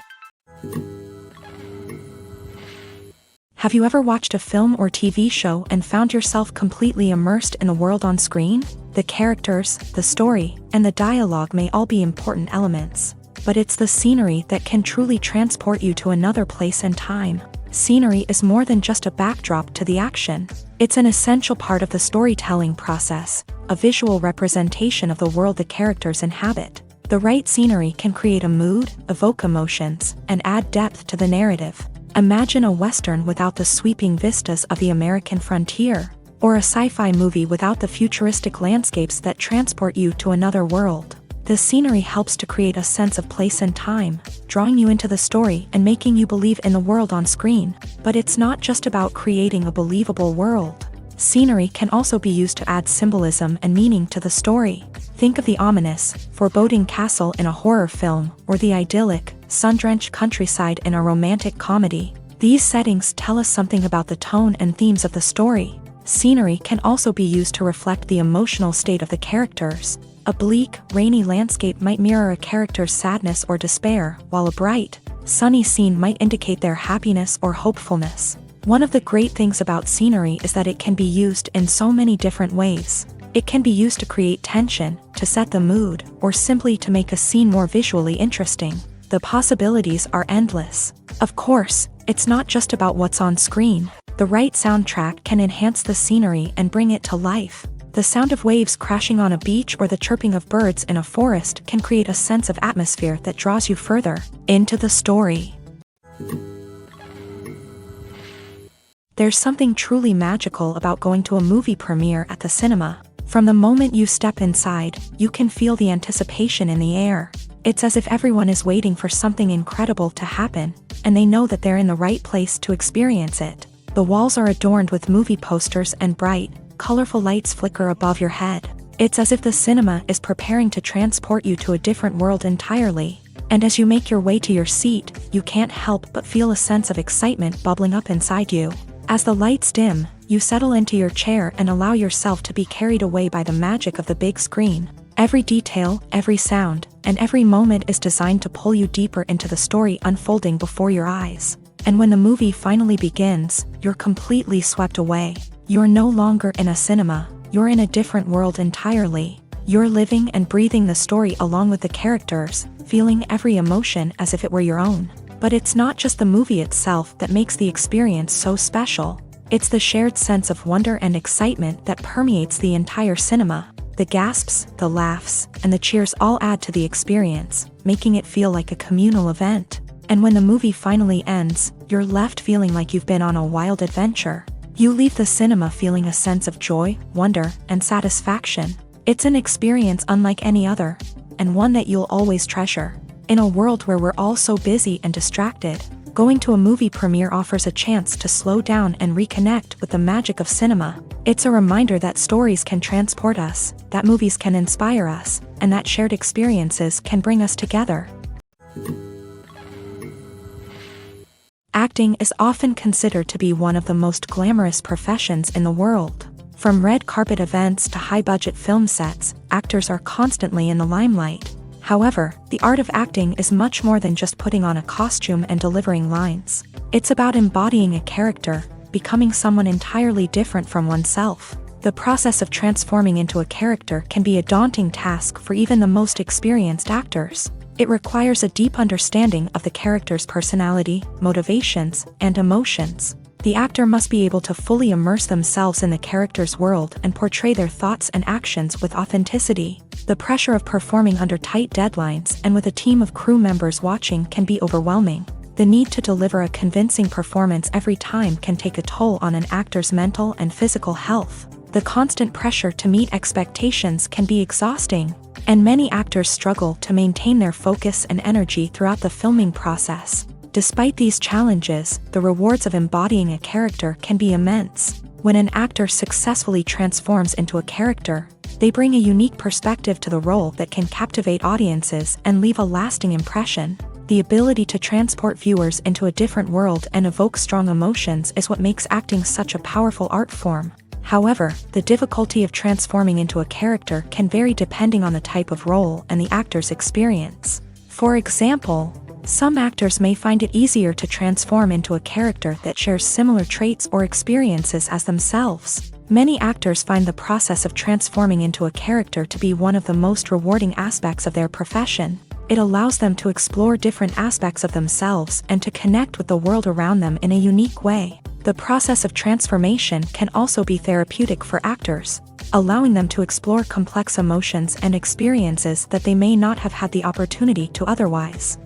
Have you ever watched a film or TV show and found yourself completely immersed in the world on screen? The characters, the story, and the dialogue may all be important elements, but it's the scenery that can truly transport you to another place and time. Scenery is more than just a backdrop to the action. It's an essential part of the storytelling process, a visual representation of the world the characters inhabit. The right scenery can create a mood, evoke emotions, and add depth to the narrative. Imagine a Western without the sweeping vistas of the American frontier, or a sci-fi movie without the futuristic landscapes that transport you to another world. The scenery helps to create a sense of place and time, drawing you into the story and making you believe in the world on screen. But it's not just about creating a believable world. Scenery can also be used to add symbolism and meaning to the story. Think of the ominous, foreboding castle in a horror film, or the idyllic, sun-drenched countryside in a romantic comedy. These settings tell us something about the tone and themes of the story. Scenery can also be used to reflect the emotional state of the characters. A bleak, rainy landscape might mirror a character's sadness or despair, while a bright, sunny scene might indicate their happiness or hopefulness. One of the great things about scenery is that it can be used in so many different ways. It can be used to create tension, to set the mood, or simply to make a scene more visually interesting. The possibilities are endless. Of course, it's not just about what's on screen. The right soundtrack can enhance the scenery and bring it to life. The sound of waves crashing on a beach or the chirping of birds in a forest can create a sense of atmosphere that draws you further into the story. There's something truly magical about going to a movie premiere at the cinema. From the moment you step inside, you can feel the anticipation in the air. It's as if everyone is waiting for something incredible to happen, and they know that they're in the right place to experience it. The walls are adorned with movie posters and bright, colorful lights flicker above your head. It's as if the cinema is preparing to transport you to a different world entirely. And as you make your way to your seat, you can't help but feel a sense of excitement bubbling up inside you. As the lights dim, you settle into your chair and allow yourself to be carried away by the magic of the big screen. Every detail, every sound, and every moment is designed to pull you deeper into the story unfolding before your eyes. And when the movie finally begins, you're completely swept away. You're no longer in a cinema, you're in a different world entirely. You're living and breathing the story along with the characters, feeling every emotion as if it were your own. But it's not just the movie itself that makes the experience so special. It's the shared sense of wonder and excitement that permeates the entire cinema. The gasps, the laughs, and the cheers all add to the experience, making it feel like a communal event. And when the movie finally ends, you're left feeling like you've been on a wild adventure. You leave the cinema feeling a sense of joy, wonder, and satisfaction. It's an experience unlike any other, and one that you'll always treasure. In a world where we're all so busy and distracted, going to a movie premiere offers a chance to slow down and reconnect with the magic of cinema. It's a reminder that stories can transport us, that movies can inspire us, and that shared experiences can bring us together. Acting is often considered to be one of the most glamorous professions in the world. From red carpet events to high-budget film sets, actors are constantly in the limelight. However, the art of acting is much more than just putting on a costume and delivering lines. It's about embodying a character, becoming someone entirely different from oneself. The process of transforming into a character can be a daunting task for even the most experienced actors. It requires a deep understanding of the character's personality, motivations, and emotions. The actor must be able to fully immerse themselves in the character's world and portray their thoughts and actions with authenticity. The pressure of performing under tight deadlines and with a team of crew members watching can be overwhelming. The need to deliver a convincing performance every time can take a toll on an actor's mental and physical health. The constant pressure to meet expectations can be exhausting, and many actors struggle to maintain their focus and energy throughout the filming process. Despite these challenges, the rewards of embodying a character can be immense. When an actor successfully transforms into a character, they bring a unique perspective to the role that can captivate audiences and leave a lasting impression. The ability to transport viewers into a different world and evoke strong emotions is what makes acting such a powerful art form. However, the difficulty of transforming into a character can vary depending on the type of role and the actor's experience. For example, some actors may find it easier to transform into a character that shares similar traits or experiences as themselves. Many actors find the process of transforming into a character to be one of the most rewarding aspects of their profession. It allows them to explore different aspects of themselves and to connect with the world around them in a unique way. The process of transformation can also be therapeutic for actors, allowing them to explore complex emotions and experiences that they may not have had the opportunity to otherwise.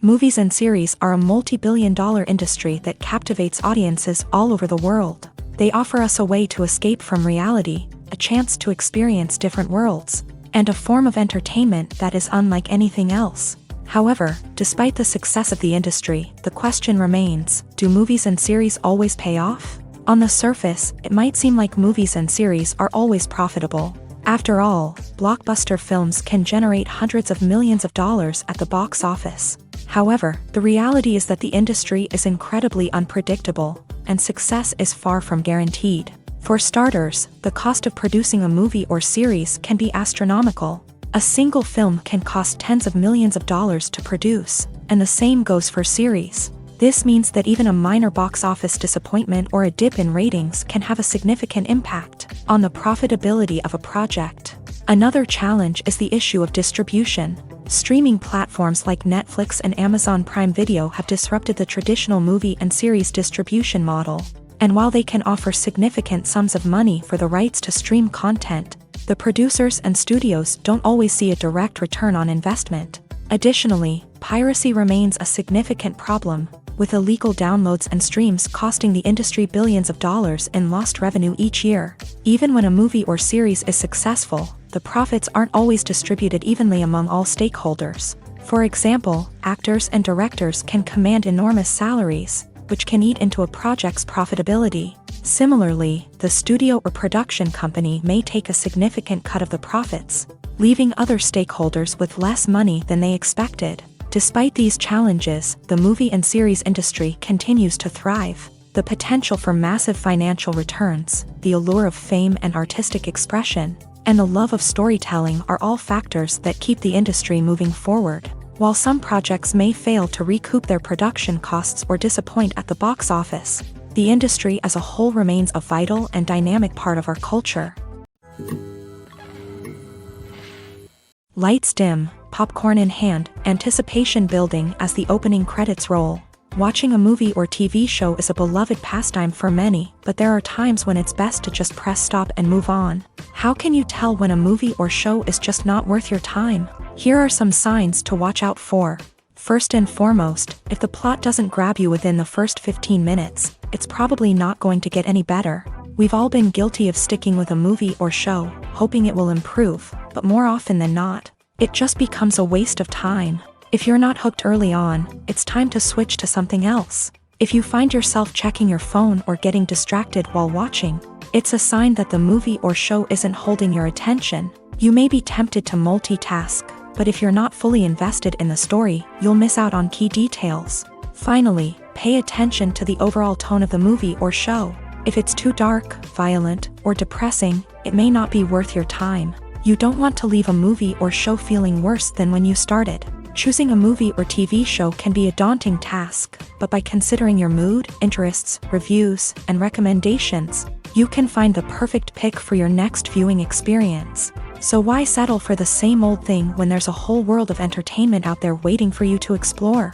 Movies and series are a multi-billion-dollar industry that captivates audiences all over the world. They offer us a way to escape from reality, a chance to experience different worlds, and a form of entertainment that is unlike anything else. However, despite the success of the industry, the question remains, do movies and series always pay off? On the surface, it might seem like movies and series are always profitable. After all, blockbuster films can generate hundreds of millions of dollars at the box office. However, the reality is that the industry is incredibly unpredictable, and success is far from guaranteed. For starters, the cost of producing a movie or series can be astronomical. A single film can cost tens of millions of dollars to produce, and the same goes for series. This means that even a minor box office disappointment or a dip in ratings can have a significant impact on the profitability of a project. Another challenge is the issue of distribution. Streaming platforms like Netflix and Amazon Prime Video have disrupted the traditional movie and series distribution model. And while they can offer significant sums of money for the rights to stream content, the producers and studios don't always see a direct return on investment. Additionally, piracy remains a significant problem, with illegal downloads and streams costing the industry billions of dollars in lost revenue each year. Even when a movie or series is successful, the profits aren't always distributed evenly among all stakeholders. For example, actors and directors can command enormous salaries, which can eat into a project's profitability. Similarly, the studio or production company may take a significant cut of the profits, leaving other stakeholders with less money than they expected. Despite these challenges, the movie and series industry continues to thrive. The potential for massive financial returns, the allure of fame and artistic expression, and the love of storytelling are all factors that keep the industry moving forward. While some projects may fail to recoup their production costs or disappoint at the box office, the industry as a whole remains a vital and dynamic part of our culture. Lights dim, popcorn in hand, anticipation building as the opening credits roll. Watching a movie or TV show is a beloved pastime for many, but there are times when it's best to just press stop and move on. How can you tell when a movie or show is just not worth your time? Here are some signs to watch out for. First and foremost, if the plot doesn't grab you within the first 15 minutes, it's probably not going to get any better. We've all been guilty of sticking with a movie or show, hoping it will improve, but more often than not, it just becomes a waste of time. If you're not hooked early on, it's time to switch to something else. If you find yourself checking your phone or getting distracted while watching, it's a sign that the movie or show isn't holding your attention. You may be tempted to multitask, but if you're not fully invested in the story, you'll miss out on key details. Finally, pay attention to the overall tone of the movie or show. If it's too dark, violent, or depressing, it may not be worth your time. You don't want to leave a movie or show feeling worse than when you started. Choosing a movie or TV show can be a daunting task, but by considering your mood, interests, reviews, and recommendations, you can find the perfect pick for your next viewing experience. So why settle for the same old thing when there's a whole world of entertainment out there waiting for you to explore?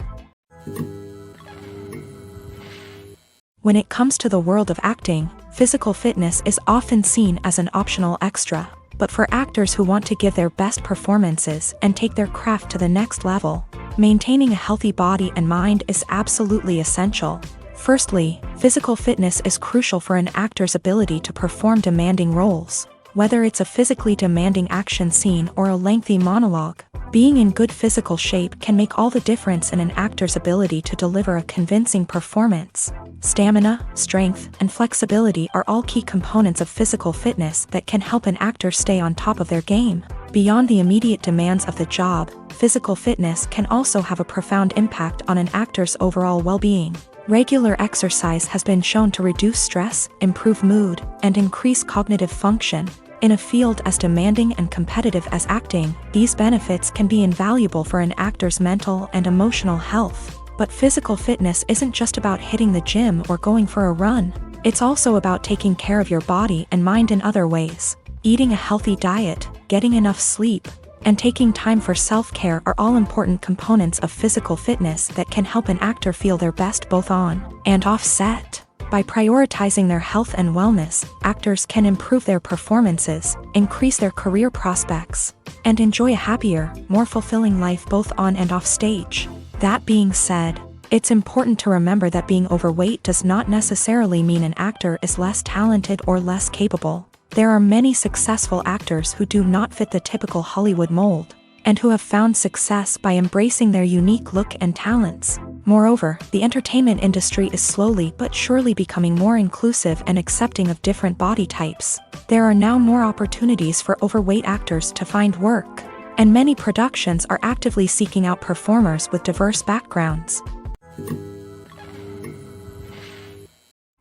When it comes to the world of acting, physical fitness is often seen as an optional extra. But for actors who want to give their best performances and take their craft to the next level, maintaining a healthy body and mind is absolutely essential. Firstly, physical fitness is crucial for an actor's ability to perform demanding roles. Whether it's a physically demanding action scene or a lengthy monologue, being in good physical shape can make all the difference in an actor's ability to deliver a convincing performance. Stamina, strength, and flexibility are all key components of physical fitness that can help an actor stay on top of their game. Beyond the immediate demands of the job, physical fitness can also have a profound impact on an actor's overall well-being. Regular exercise has been shown to reduce stress, improve mood, and increase cognitive function. In a field as demanding and competitive as acting, these benefits can be invaluable for an actor's mental and emotional health. But physical fitness isn't just about hitting the gym or going for a run. It's also about taking care of your body and mind in other ways. Eating a healthy diet, getting enough sleep, and taking time for self-care are all important components of physical fitness that can help an actor feel their best both on and off set. By prioritizing their health and wellness, actors can improve their performances, increase their career prospects, and enjoy a happier, more fulfilling life both on and off stage. That being said, it's important to remember that being overweight does not necessarily mean an actor is less talented or less capable. There are many successful actors who do not fit the typical Hollywood mold, and who have found success by embracing their unique look and talents. Moreover, the entertainment industry is slowly but surely becoming more inclusive and accepting of different body types. There are now more opportunities for overweight actors to find work, and many productions are actively seeking out performers with diverse backgrounds.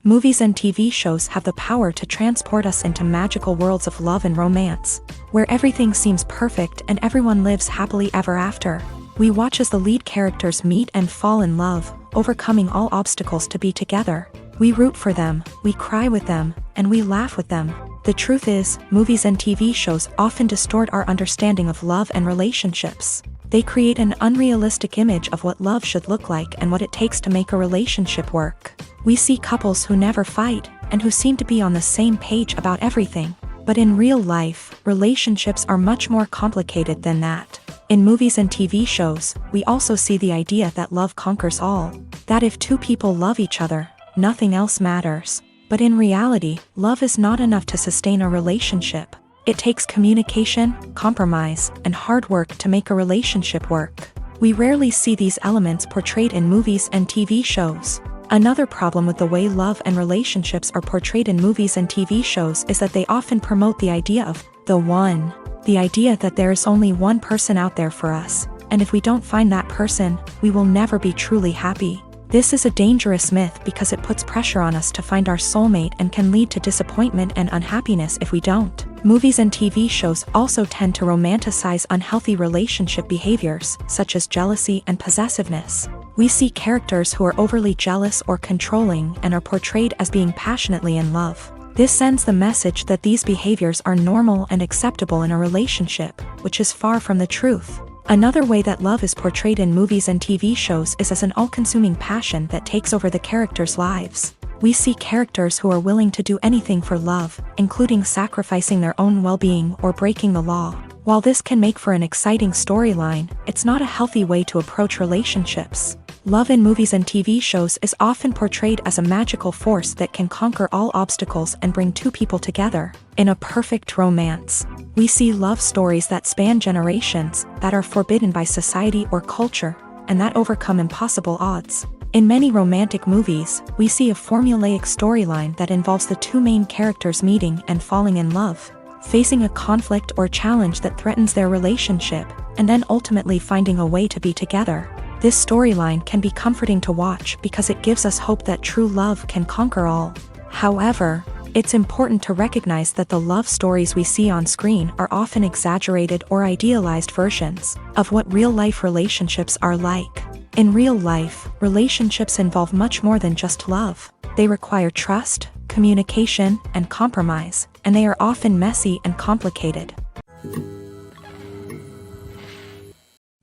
Movies and TV shows have the power to transport us into magical worlds of love and romance, where everything seems perfect and everyone lives happily ever after. We watch as the lead characters meet and fall in love, overcoming all obstacles to be together. We root for them, we cry with them, and we laugh with them. The truth is, movies and TV shows often distort our understanding of love and relationships. They create an unrealistic image of what love should look like and what it takes to make a relationship work. We see couples who never fight, and who seem to be on the same page about everything. But in real life, relationships are much more complicated than that. In movies and TV shows, we also see the idea that love conquers all. That if two people love each other, nothing else matters. But in reality, love is not enough to sustain a relationship. It takes communication, compromise, and hard work to make a relationship work. We rarely see these elements portrayed in movies and TV shows. Another problem with the way love and relationships are portrayed in movies and TV shows is that they often promote the idea of the one. The idea that there is only one person out there for us, and if we don't find that person, we will never be truly happy. This is a dangerous myth because it puts pressure on us to find our soulmate and can lead to disappointment and unhappiness if we don't. Movies and TV shows also tend to romanticize unhealthy relationship behaviors, such as jealousy and possessiveness. We see characters who are overly jealous or controlling and are portrayed as being passionately in love. This sends the message that these behaviors are normal and acceptable in a relationship, which is far from the truth. Another way that love is portrayed in movies and TV shows is as an all-consuming passion that takes over the characters' lives. We see characters who are willing to do anything for love, including sacrificing their own well-being or breaking the law. While this can make for an exciting storyline, it's not a healthy way to approach relationships. Love in movies and TV shows is often portrayed as a magical force that can conquer all obstacles and bring two people together. In a perfect romance, we see love stories that span generations, that are forbidden by society or culture, and that overcome impossible odds. In many romantic movies, we see a formulaic storyline that involves the two main characters meeting and falling in love, facing a conflict or challenge that threatens their relationship, and then ultimately finding a way to be together. This storyline can be comforting to watch because it gives us hope that true love can conquer all. However, it's important to recognize that the love stories we see on screen are often exaggerated or idealized versions of what real-life relationships are like. In real life, relationships involve much more than just love. They require trust, communication, and compromise, and they are often messy and complicated.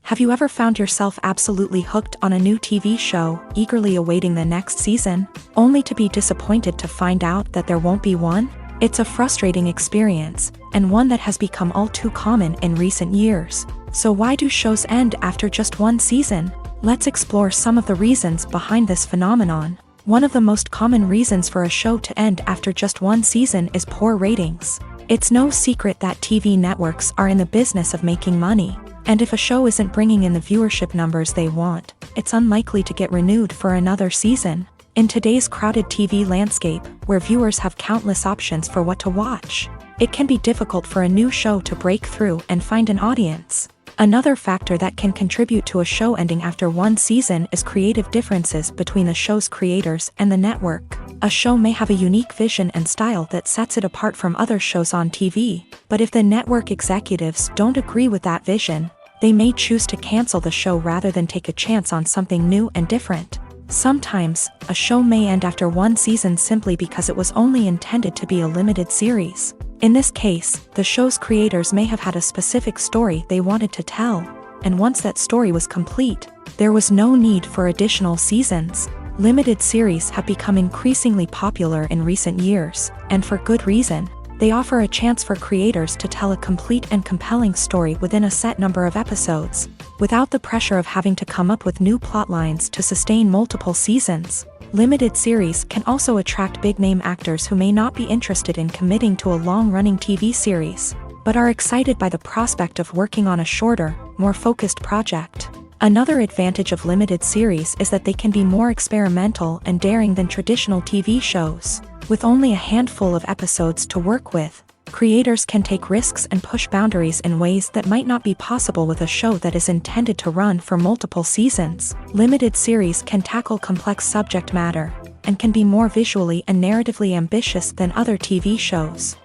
Have you ever found yourself absolutely hooked on a new TV show, eagerly awaiting the next season, only to be disappointed to find out that there won't be one? It's a frustrating experience, and one that has become all too common in recent years. So why do shows end after just one season? Let's explore some of the reasons behind this phenomenon. One of the most common reasons for a show to end after just one season is poor ratings. It's no secret that TV networks are in the business of making money. And if a show isn't bringing in the viewership numbers they want, it's unlikely to get renewed for another season. In today's crowded TV landscape, where viewers have countless options for what to watch, it can be difficult for a new show to break through and find an audience. Another factor that can contribute to a show ending after one season is creative differences between the show's creators and the network. A show may have a unique vision and style that sets it apart from other shows on TV, but if the network executives don't agree with that vision, they may choose to cancel the show rather than take a chance on something new and different. Sometimes, a show may end after one season simply because it was only intended to be a limited series. In this case, the show's creators may have had a specific story they wanted to tell, and once that story was complete, there was no need for additional seasons. Limited series have become increasingly popular in recent years, and for good reason. They offer a chance for creators to tell a complete and compelling story within a set number of episodes, without the pressure of having to come up with new plotlines to sustain multiple seasons. Limited series can also attract big-name actors who may not be interested in committing to a long-running TV series, but are excited by the prospect of working on a shorter, more focused project. Another advantage of limited series is that they can be more experimental and daring than traditional TV shows. With only a handful of episodes to work with, creators can take risks and push boundaries in ways that might not be possible with a show that is intended to run for multiple seasons. Limited series can tackle complex subject matter, and can be more visually and narratively ambitious than other TV shows.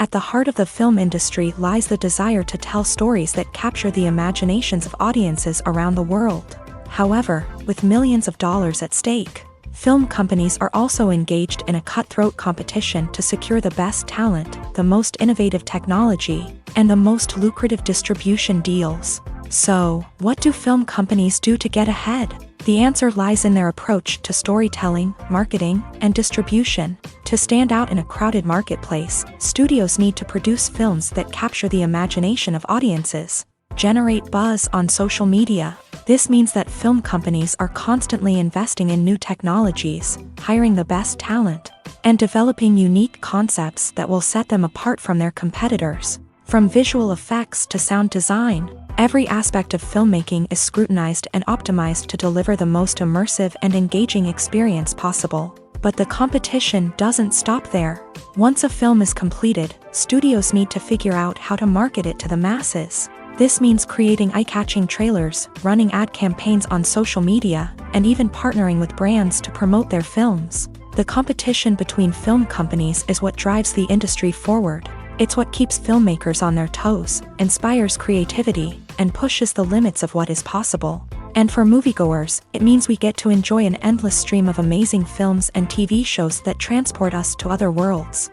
At the heart of the film industry lies the desire to tell stories that capture the imaginations of audiences around the world. However, with millions of dollars at stake, film companies are also engaged in a cutthroat competition to secure the best talent, the most innovative technology, and the most lucrative distribution deals. So, what do film companies do to get ahead? The answer lies in their approach to storytelling, marketing, and distribution. To stand out in a crowded marketplace, studios need to produce films that capture the imagination of audiences, generate buzz on social media. This means that film companies are constantly investing in new technologies, hiring the best talent, and developing unique concepts that will set them apart from their competitors. From visual effects to sound design, every aspect of filmmaking is scrutinized and optimized to deliver the most immersive and engaging experience possible. But the competition doesn't stop there. Once a film is completed, studios need to figure out how to market it to the masses. This means creating eye-catching trailers, running ad campaigns on social media, and even partnering with brands to promote their films. The competition between film companies is what drives the industry forward. It's what keeps filmmakers on their toes, inspires creativity, and pushes the limits of what is possible. And for moviegoers, it means we get to enjoy an endless stream of amazing films and TV shows that transport us to other worlds.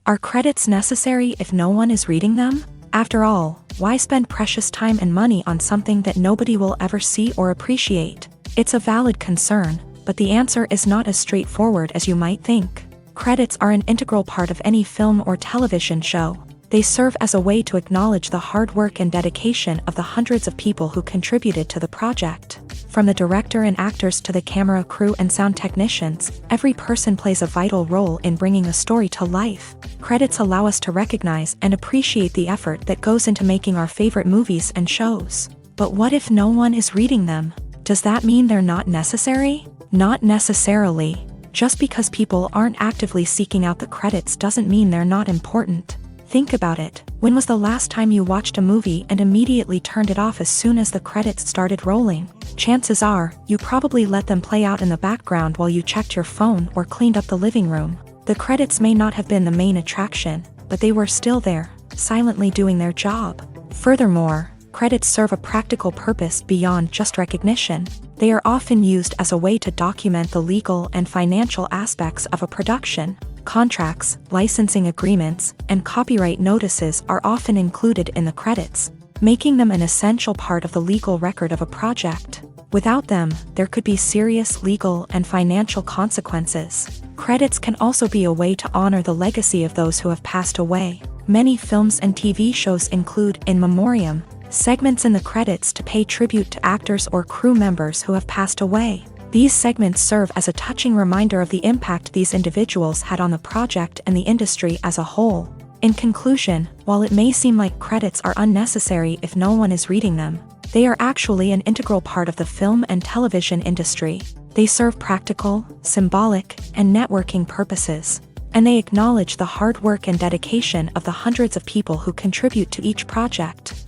Are credits necessary if no one is reading them? After all, why spend precious time and money on something that nobody will ever see or appreciate? It's a valid concern, but the answer is not as straightforward as you might think. Credits are an integral part of any film or television show. They serve as a way to acknowledge the hard work and dedication of the hundreds of people who contributed to the project. From the director and actors to the camera crew and sound technicians, every person plays a vital role in bringing a story to life. Credits allow us to recognize and appreciate the effort that goes into making our favorite movies and shows. But what if no one is reading them? Does that mean they're not necessary? Not necessarily. Just because people aren't actively seeking out the credits doesn't mean they're not important. Think about it. When was the last time you watched a movie and immediately turned it off as soon as the credits started rolling? Chances are, you probably let them play out in the background while you checked your phone or cleaned up the living room. The credits may not have been the main attraction, but they were still there, silently doing their job. Furthermore, credits serve a practical purpose beyond just recognition. They are often used as a way to document the legal and financial aspects of a production. Contracts, licensing agreements, and copyright notices are often included in the credits, making them an essential part of the legal record of a project. Without them, there could be serious legal and financial consequences. Credits can also be a way to honor the legacy of those who have passed away. Many films and TV shows include in memoriam segments in the credits to pay tribute to actors or crew members who have passed away. These segments serve as a touching reminder of the impact these individuals had on the project and the industry as a whole. In conclusion, while it may seem like credits are unnecessary if no one is reading them, they are actually an integral part of the film and television industry. They serve practical, symbolic, and networking purposes, and they acknowledge the hard work and dedication of the hundreds of people who contribute to each project.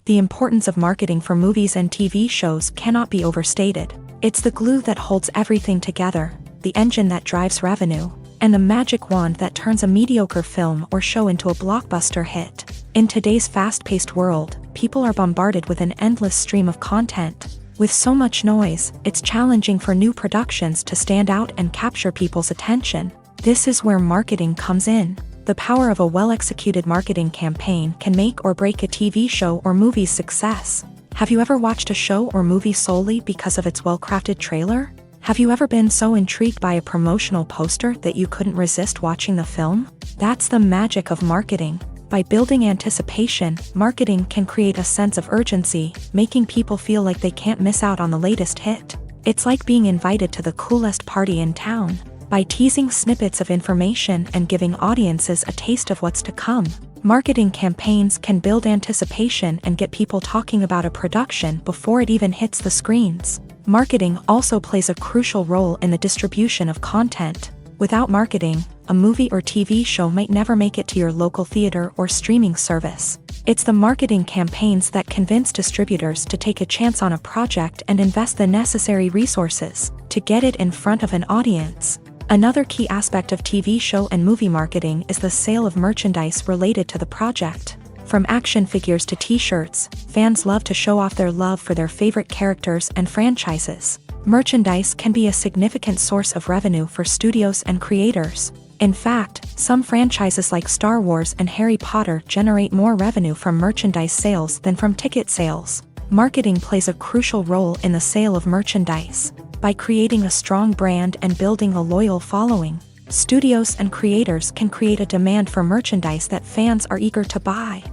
The importance of marketing for movies and TV shows cannot be overstated. It's the glue that holds everything together, the engine that drives revenue, and the magic wand that turns a mediocre film or show into a blockbuster hit. In today's fast-paced world, people are bombarded with an endless stream of content. With so much noise, it's challenging for new productions to stand out and capture people's attention. This is where marketing comes in. The power of a well-executed marketing campaign can make or break a TV show or movie's success. Have you ever watched a show or movie solely because of its well-crafted trailer? Have you ever been so intrigued by a promotional poster that you couldn't resist watching the film? That's the magic of marketing. By building anticipation, marketing can create a sense of urgency, making people feel like they can't miss out on the latest hit. It's like being invited to the coolest party in town. By teasing snippets of information and giving audiences a taste of what's to come, marketing campaigns can build anticipation and get people talking about a production before it even hits the screens. Marketing also plays a crucial role in the distribution of content. Without marketing, a movie or TV show might never make it to your local theater or streaming service. It's the marketing campaigns that convince distributors to take a chance on a project and invest the necessary resources to get it in front of an audience. Another key aspect of TV show and movie marketing is the sale of merchandise related to the project. From action figures to t-shirts, fans love to show off their love for their favorite characters and franchises. Merchandise can be a significant source of revenue for studios and creators. In fact, some franchises like Star Wars and Harry Potter generate more revenue from merchandise sales than from ticket sales. Marketing plays a crucial role in the sale of merchandise. By creating a strong brand and building a loyal following, studios and creators can create a demand for merchandise that fans are eager to buy.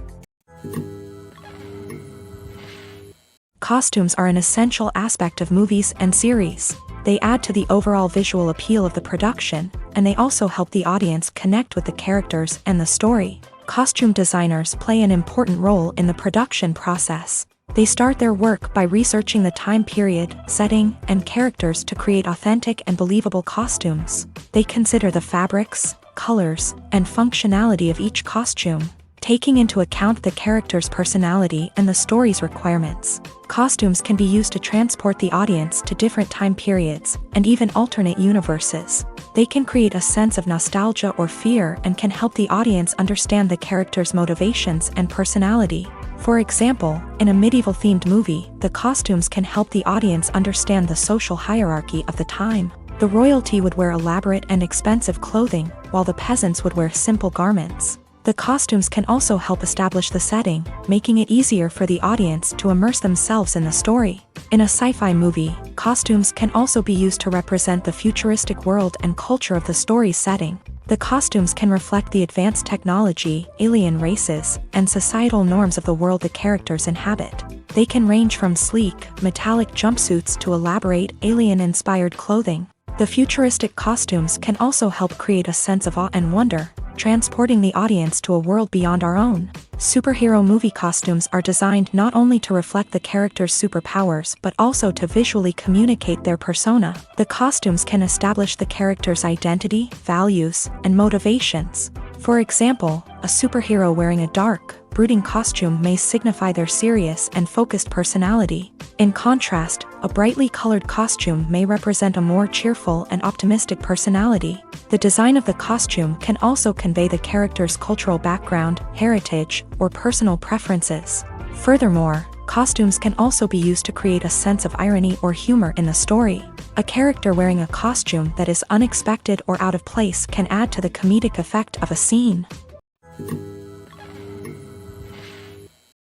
Costumes are an essential aspect of movies and series. They add to the overall visual appeal of the production, and they also help the audience connect with the characters and the story. Costume designers play an important role in the production process. They start their work by researching the time period, setting, and characters to create authentic and believable costumes. They consider the fabrics, colors, and functionality of each costume, taking into account the character's personality and the story's requirements. Costumes can be used to transport the audience to different time periods and even alternate universes. They can create a sense of nostalgia or fear and can help the audience understand the character's motivations and personality. For example, in a medieval-themed movie, the costumes can help the audience understand the social hierarchy of the time. The royalty would wear elaborate and expensive clothing, while the peasants would wear simple garments. The costumes can also help establish the setting, making it easier for the audience to immerse themselves in the story. In a sci-fi movie, costumes can also be used to represent the futuristic world and culture of the story's setting. The costumes can reflect the advanced technology, alien races, and societal norms of the world the characters inhabit. They can range from sleek, metallic jumpsuits to elaborate, alien-inspired clothing. The futuristic costumes can also help create a sense of awe and wonder, transporting the audience to a world beyond our own. Superhero movie costumes are designed not only to reflect the character's superpowers but also to visually communicate their persona. The costumes can establish the character's identity, values, and motivations. For example, a superhero wearing a dark, brooding costume may signify their serious and focused personality. In contrast, a brightly colored costume may represent a more cheerful and optimistic personality. The design of the costume can also convey the character's cultural background, heritage, or personal preferences. Furthermore, costumes can also be used to create a sense of irony or humor in the story. A character wearing a costume that is unexpected or out of place can add to the comedic effect of a scene.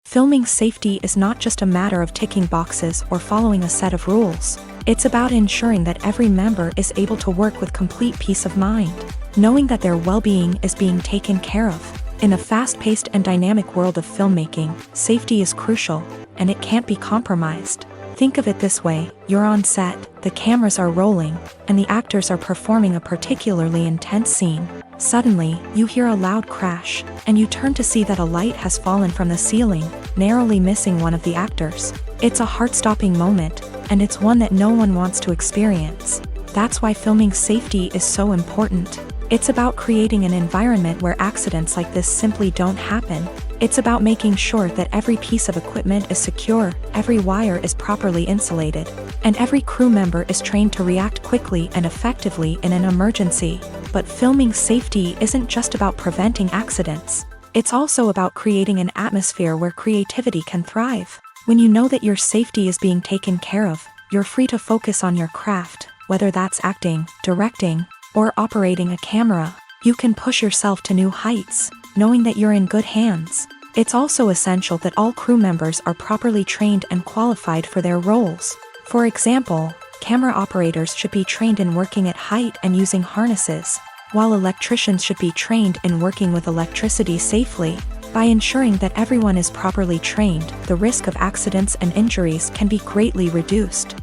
Filming safety is not just a matter of ticking boxes or following a set of rules. It's about ensuring that every member is able to work with complete peace of mind, knowing that their well-being is being taken care of. In a fast-paced and dynamic world of filmmaking, safety is crucial, and it can't be compromised. Think of it this way: you're on set, the cameras are rolling, and the actors are performing a particularly intense scene. Suddenly, you hear a loud crash, and you turn to see that a light has fallen from the ceiling, narrowly missing one of the actors. It's a heart-stopping moment, and it's one that no one wants to experience. That's why filming safety is so important. It's about creating an environment where accidents like this simply don't happen. It's about making sure that every piece of equipment is secure, every wire is properly insulated, and every crew member is trained to react quickly and effectively in an emergency. But filming safety isn't just about preventing accidents. It's also about creating an atmosphere where creativity can thrive. When you know that your safety is being taken care of, you're free to focus on your craft, whether that's acting, directing, or operating a camera. You can push yourself to new heights, knowing that you're in good hands. It's also essential that all crew members are properly trained and qualified for their roles. For example, camera operators should be trained in working at height and using harnesses, while electricians should be trained in working with electricity safely. By ensuring that everyone is properly trained, the risk of accidents and injuries can be greatly reduced.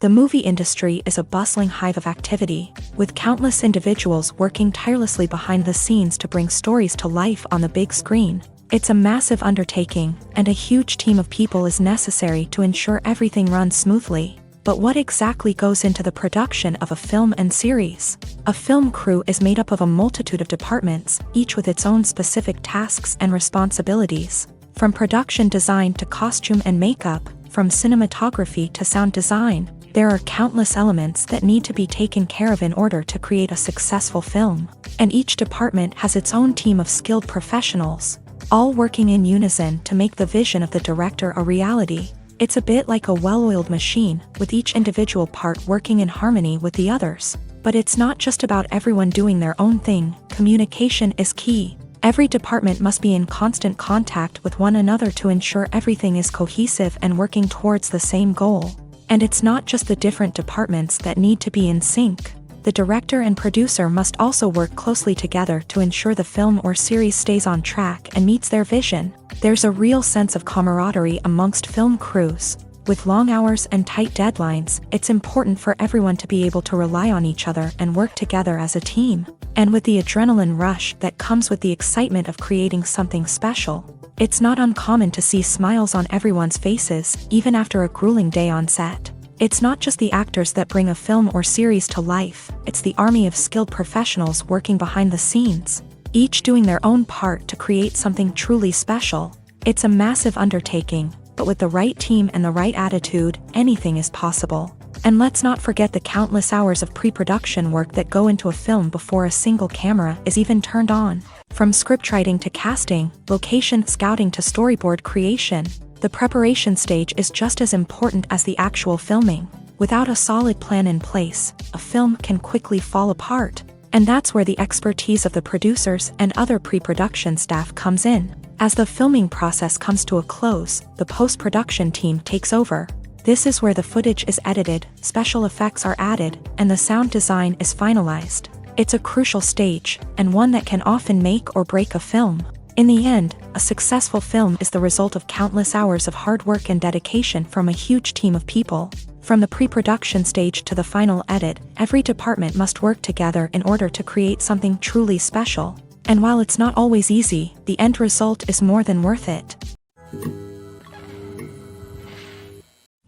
The movie industry is a bustling hive of activity, with countless individuals working tirelessly behind the scenes to bring stories to life on the big screen. It's a massive undertaking, and a huge team of people is necessary to ensure everything runs smoothly. But what exactly goes into the production of a film and series? A film crew is made up of a multitude of departments, each with its own specific tasks and responsibilities. From production design to costume and makeup, from cinematography to sound design, there are countless elements that need to be taken care of in order to create a successful film. And each department has its own team of skilled professionals, all working in unison to make the vision of the director a reality. It's a bit like a well-oiled machine, with each individual part working in harmony with the others. But it's not just about everyone doing their own thing. Communication is key. Every department must be in constant contact with one another to ensure everything is cohesive and working towards the same goal. And it's not just the different departments that need to be in sync. The director and producer must also work closely together to ensure the film or series stays on track and meets their vision. There's a real sense of camaraderie amongst film crews. With long hours and tight deadlines, it's important for everyone to be able to rely on each other and work together as a team. And with the adrenaline rush that comes with the excitement of creating something special, it's not uncommon to see smiles on everyone's faces, even after a grueling day on set. It's not just the actors that bring a film or series to life, it's the army of skilled professionals working behind the scenes, each doing their own part to create something truly special. It's a massive undertaking, but with the right team and the right attitude, anything is possible. And let's not forget the countless hours of pre-production work that go into a film before a single camera is even turned on. From scriptwriting to casting, location scouting to storyboard creation, the preparation stage is just as important as the actual filming. Without a solid plan in place, a film can quickly fall apart. And that's where the expertise of the producers and other pre-production staff comes in. As the filming process comes to a close, the post-production team takes over. This is where the footage is edited, special effects are added, and the sound design is finalized. It's a crucial stage, and one that can often make or break a film. In the end, a successful film is the result of countless hours of hard work and dedication from a huge team of people. From the pre-production stage to the final edit, every department must work together in order to create something truly special. And while it's not always easy, the end result is more than worth it.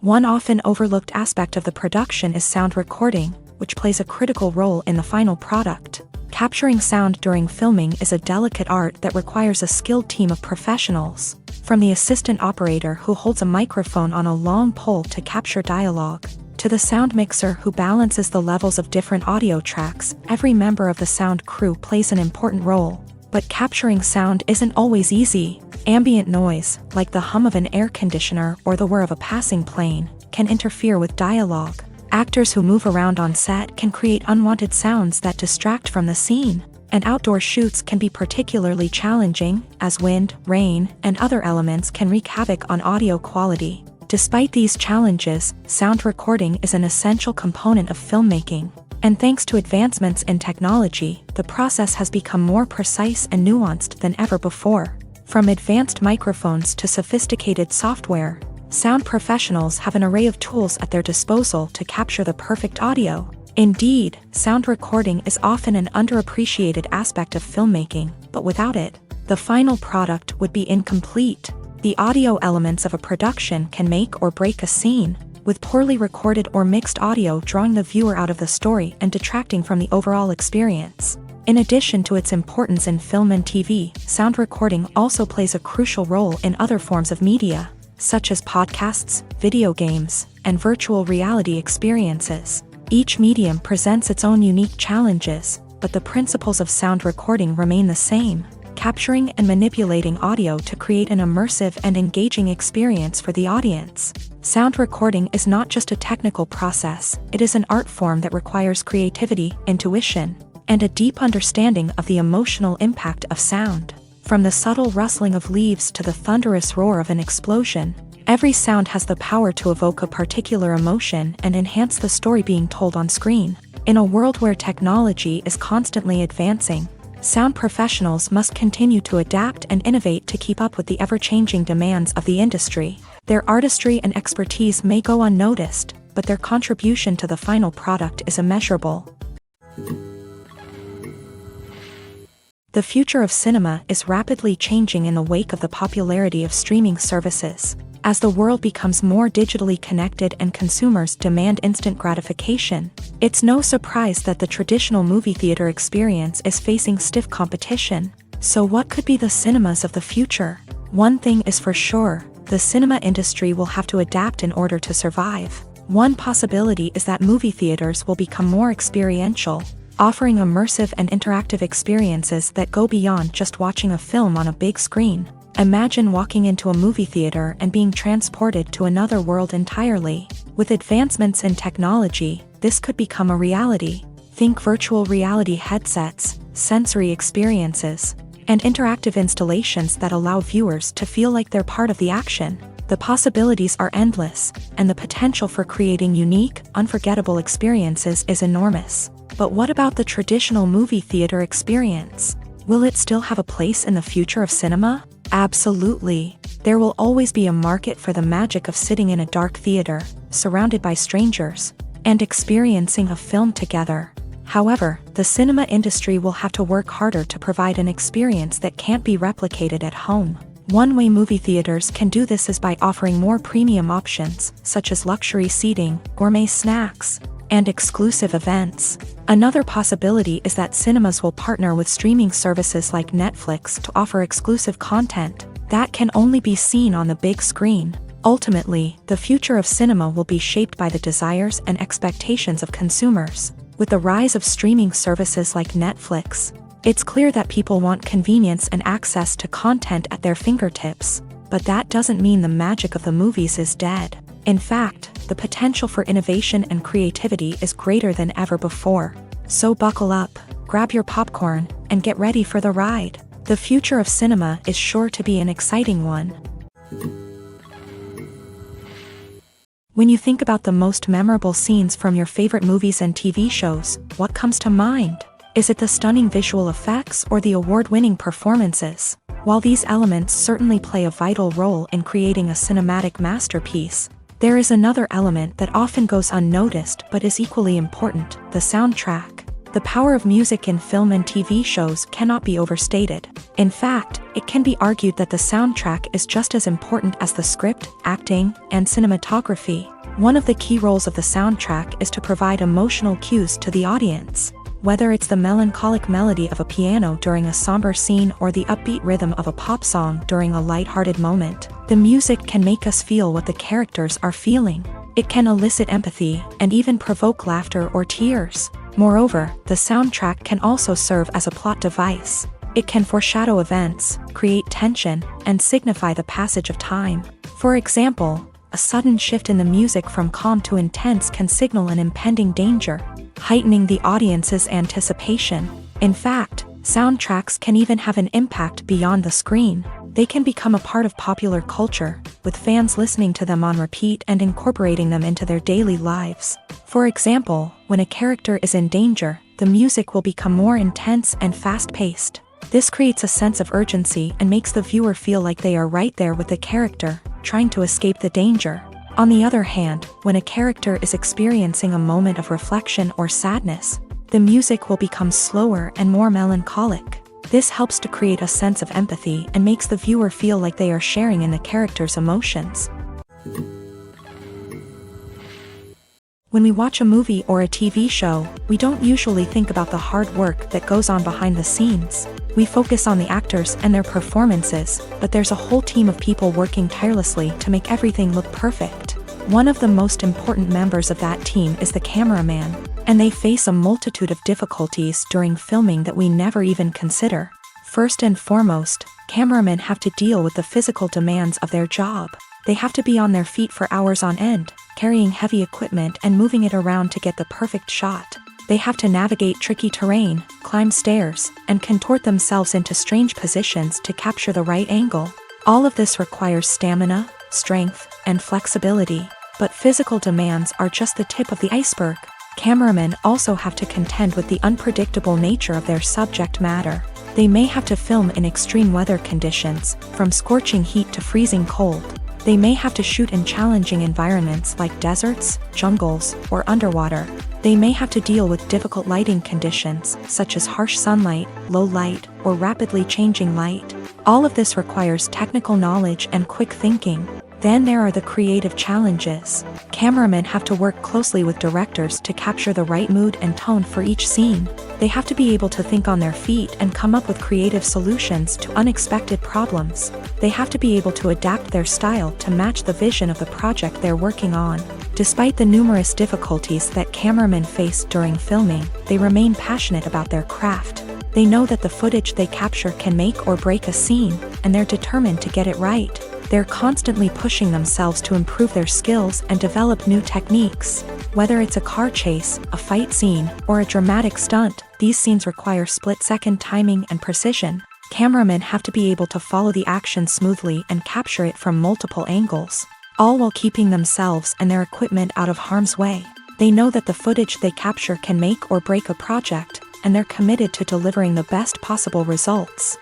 One often overlooked aspect of the production is sound recording, which plays a critical role in the final product. Capturing sound during filming is a delicate art that requires a skilled team of professionals. From the assistant operator who holds a microphone on a long pole to capture dialogue, to the sound mixer who balances the levels of different audio tracks, every member of the sound crew plays an important role. But capturing sound isn't always easy. Ambient noise, like the hum of an air conditioner or the whir of a passing plane, can interfere with dialogue. Actors who move around on set can create unwanted sounds that distract from the scene. And outdoor shoots can be particularly challenging, as wind, rain, and other elements can wreak havoc on audio quality. Despite these challenges, sound recording is an essential component of filmmaking. And thanks to advancements in technology, the process has become more precise and nuanced than ever before. From advanced microphones to sophisticated software, sound professionals have an array of tools at their disposal to capture the perfect audio. Indeed, sound recording is often an underappreciated aspect of filmmaking, but without it, the final product would be incomplete. The audio elements of a production can make or break a scene, with poorly recorded or mixed audio drawing the viewer out of the story and detracting from the overall experience. In addition to its importance in film and TV, sound recording also plays a crucial role in other forms of media, such as podcasts, video games, and virtual reality experiences. Each medium presents its own unique challenges, but the principles of sound recording remain the same, capturing and manipulating audio to create an immersive and engaging experience for the audience. Sound recording is not just a technical process, it is an art form that requires creativity, intuition, and a deep understanding of the emotional impact of sound. From the subtle rustling of leaves to the thunderous roar of an explosion, every sound has the power to evoke a particular emotion and enhance the story being told on screen. In a world where technology is constantly advancing, sound professionals must continue to adapt and innovate to keep up with the ever-changing demands of the industry. Their artistry and expertise may go unnoticed, but their contribution to the final product is immeasurable. The future of cinema is rapidly changing in the wake of the popularity of streaming services. As the world becomes more digitally connected and consumers demand instant gratification, it's no surprise that the traditional movie theater experience is facing stiff competition. So what could be the cinemas of the future? One thing is for sure, the cinema industry will have to adapt in order to survive. One possibility is that movie theaters will become more experiential, offering immersive and interactive experiences that go beyond just watching a film on a big screen. Imagine walking into a movie theater and being transported to another world entirely. With advancements in technology, this could become a reality. Think virtual reality headsets, sensory experiences, and interactive installations that allow viewers to feel like they're part of the action. The possibilities are endless, and the potential for creating unique, unforgettable experiences is enormous. But what about the traditional movie theater experience? Will it still have a place in the future of cinema? Absolutely. There will always be a market for the magic of sitting in a dark theater, surrounded by strangers, and experiencing a film together. However, the cinema industry will have to work harder to provide an experience that can't be replicated at home. One way movie theaters can do this is by offering more premium options, such as luxury seating, gourmet snacks, and exclusive events. Another possibility is that cinemas will partner with streaming services like Netflix to offer exclusive content that can only be seen on the big screen. Ultimately, the future of cinema will be shaped by the desires and expectations of consumers. With the rise of streaming services like Netflix, it's clear that people want convenience and access to content at their fingertips. But that doesn't mean the magic of the movies is dead. In fact, the potential for innovation and creativity is greater than ever before. So buckle up, grab your popcorn, and get ready for the ride. The future of cinema is sure to be an exciting one. When you think about the most memorable scenes from your favorite movies and TV shows, what comes to mind? Is it the stunning visual effects or the award-winning performances? While these elements certainly play a vital role in creating a cinematic masterpiece, there is another element that often goes unnoticed but is equally important: the soundtrack. The power of music in film and TV shows cannot be overstated. In fact, it can be argued that the soundtrack is just as important as the script, acting, and cinematography. One of the key roles of the soundtrack is to provide emotional cues to the audience. Whether it's the melancholic melody of a piano during a somber scene or the upbeat rhythm of a pop song during a lighthearted moment, the music can make us feel what the characters are feeling. It can elicit empathy and even provoke laughter or tears. Moreover, the soundtrack can also serve as a plot device. It can foreshadow events, create tension, and signify the passage of time. For example, a sudden shift in the music from calm to intense can signal an impending danger, heightening the audience's anticipation. In fact, soundtracks can even have an impact beyond the screen. They can become a part of popular culture, with fans listening to them on repeat and incorporating them into their daily lives. For example, when a character is in danger, the music will become more intense and fast-paced. This creates a sense of urgency and makes the viewer feel like they are right there with the character, trying to escape the danger. On the other hand, when a character is experiencing a moment of reflection or sadness, the music will become slower and more melancholic. This helps to create a sense of empathy and makes the viewer feel like they are sharing in the character's emotions. When we watch a movie or a TV show, we don't usually think about the hard work that goes on behind the scenes. We focus on the actors and their performances, but there's a whole team of people working tirelessly to make everything look perfect. One of the most important members of that team is the cameraman, and they face a multitude of difficulties during filming that we never even consider. First and foremost, cameramen have to deal with the physical demands of their job. They have to be on their feet for hours on end, carrying heavy equipment and moving it around to get the perfect shot. They have to navigate tricky terrain, climb stairs, and contort themselves into strange positions to capture the right angle. All of this requires stamina, strength, and flexibility. But physical demands are just the tip of the iceberg. Cameramen also have to contend with the unpredictable nature of their subject matter. They may have to film in extreme weather conditions, from scorching heat to freezing cold. They may have to shoot in challenging environments like deserts, jungles, or underwater. They may have to deal with difficult lighting conditions, such as harsh sunlight, low light, or rapidly changing light. All of this requires technical knowledge and quick thinking. Then there are the creative challenges. Cameramen have to work closely with directors to capture the right mood and tone for each scene. They have to be able to think on their feet and come up with creative solutions to unexpected problems. They have to be able to adapt their style to match the vision of the project they're working on. Despite the numerous difficulties that cameramen face during filming, they remain passionate about their craft. They know that the footage they capture can make or break a scene, and they're determined to get it right. They're constantly pushing themselves to improve their skills and develop new techniques. Whether it's a car chase, a fight scene, or a dramatic stunt, these scenes require split-second timing and precision. Cameramen have to be able to follow the action smoothly and capture it from multiple angles, all while keeping themselves and their equipment out of harm's way. They know that the footage they capture can make or break a project, and they're committed to delivering the best possible results.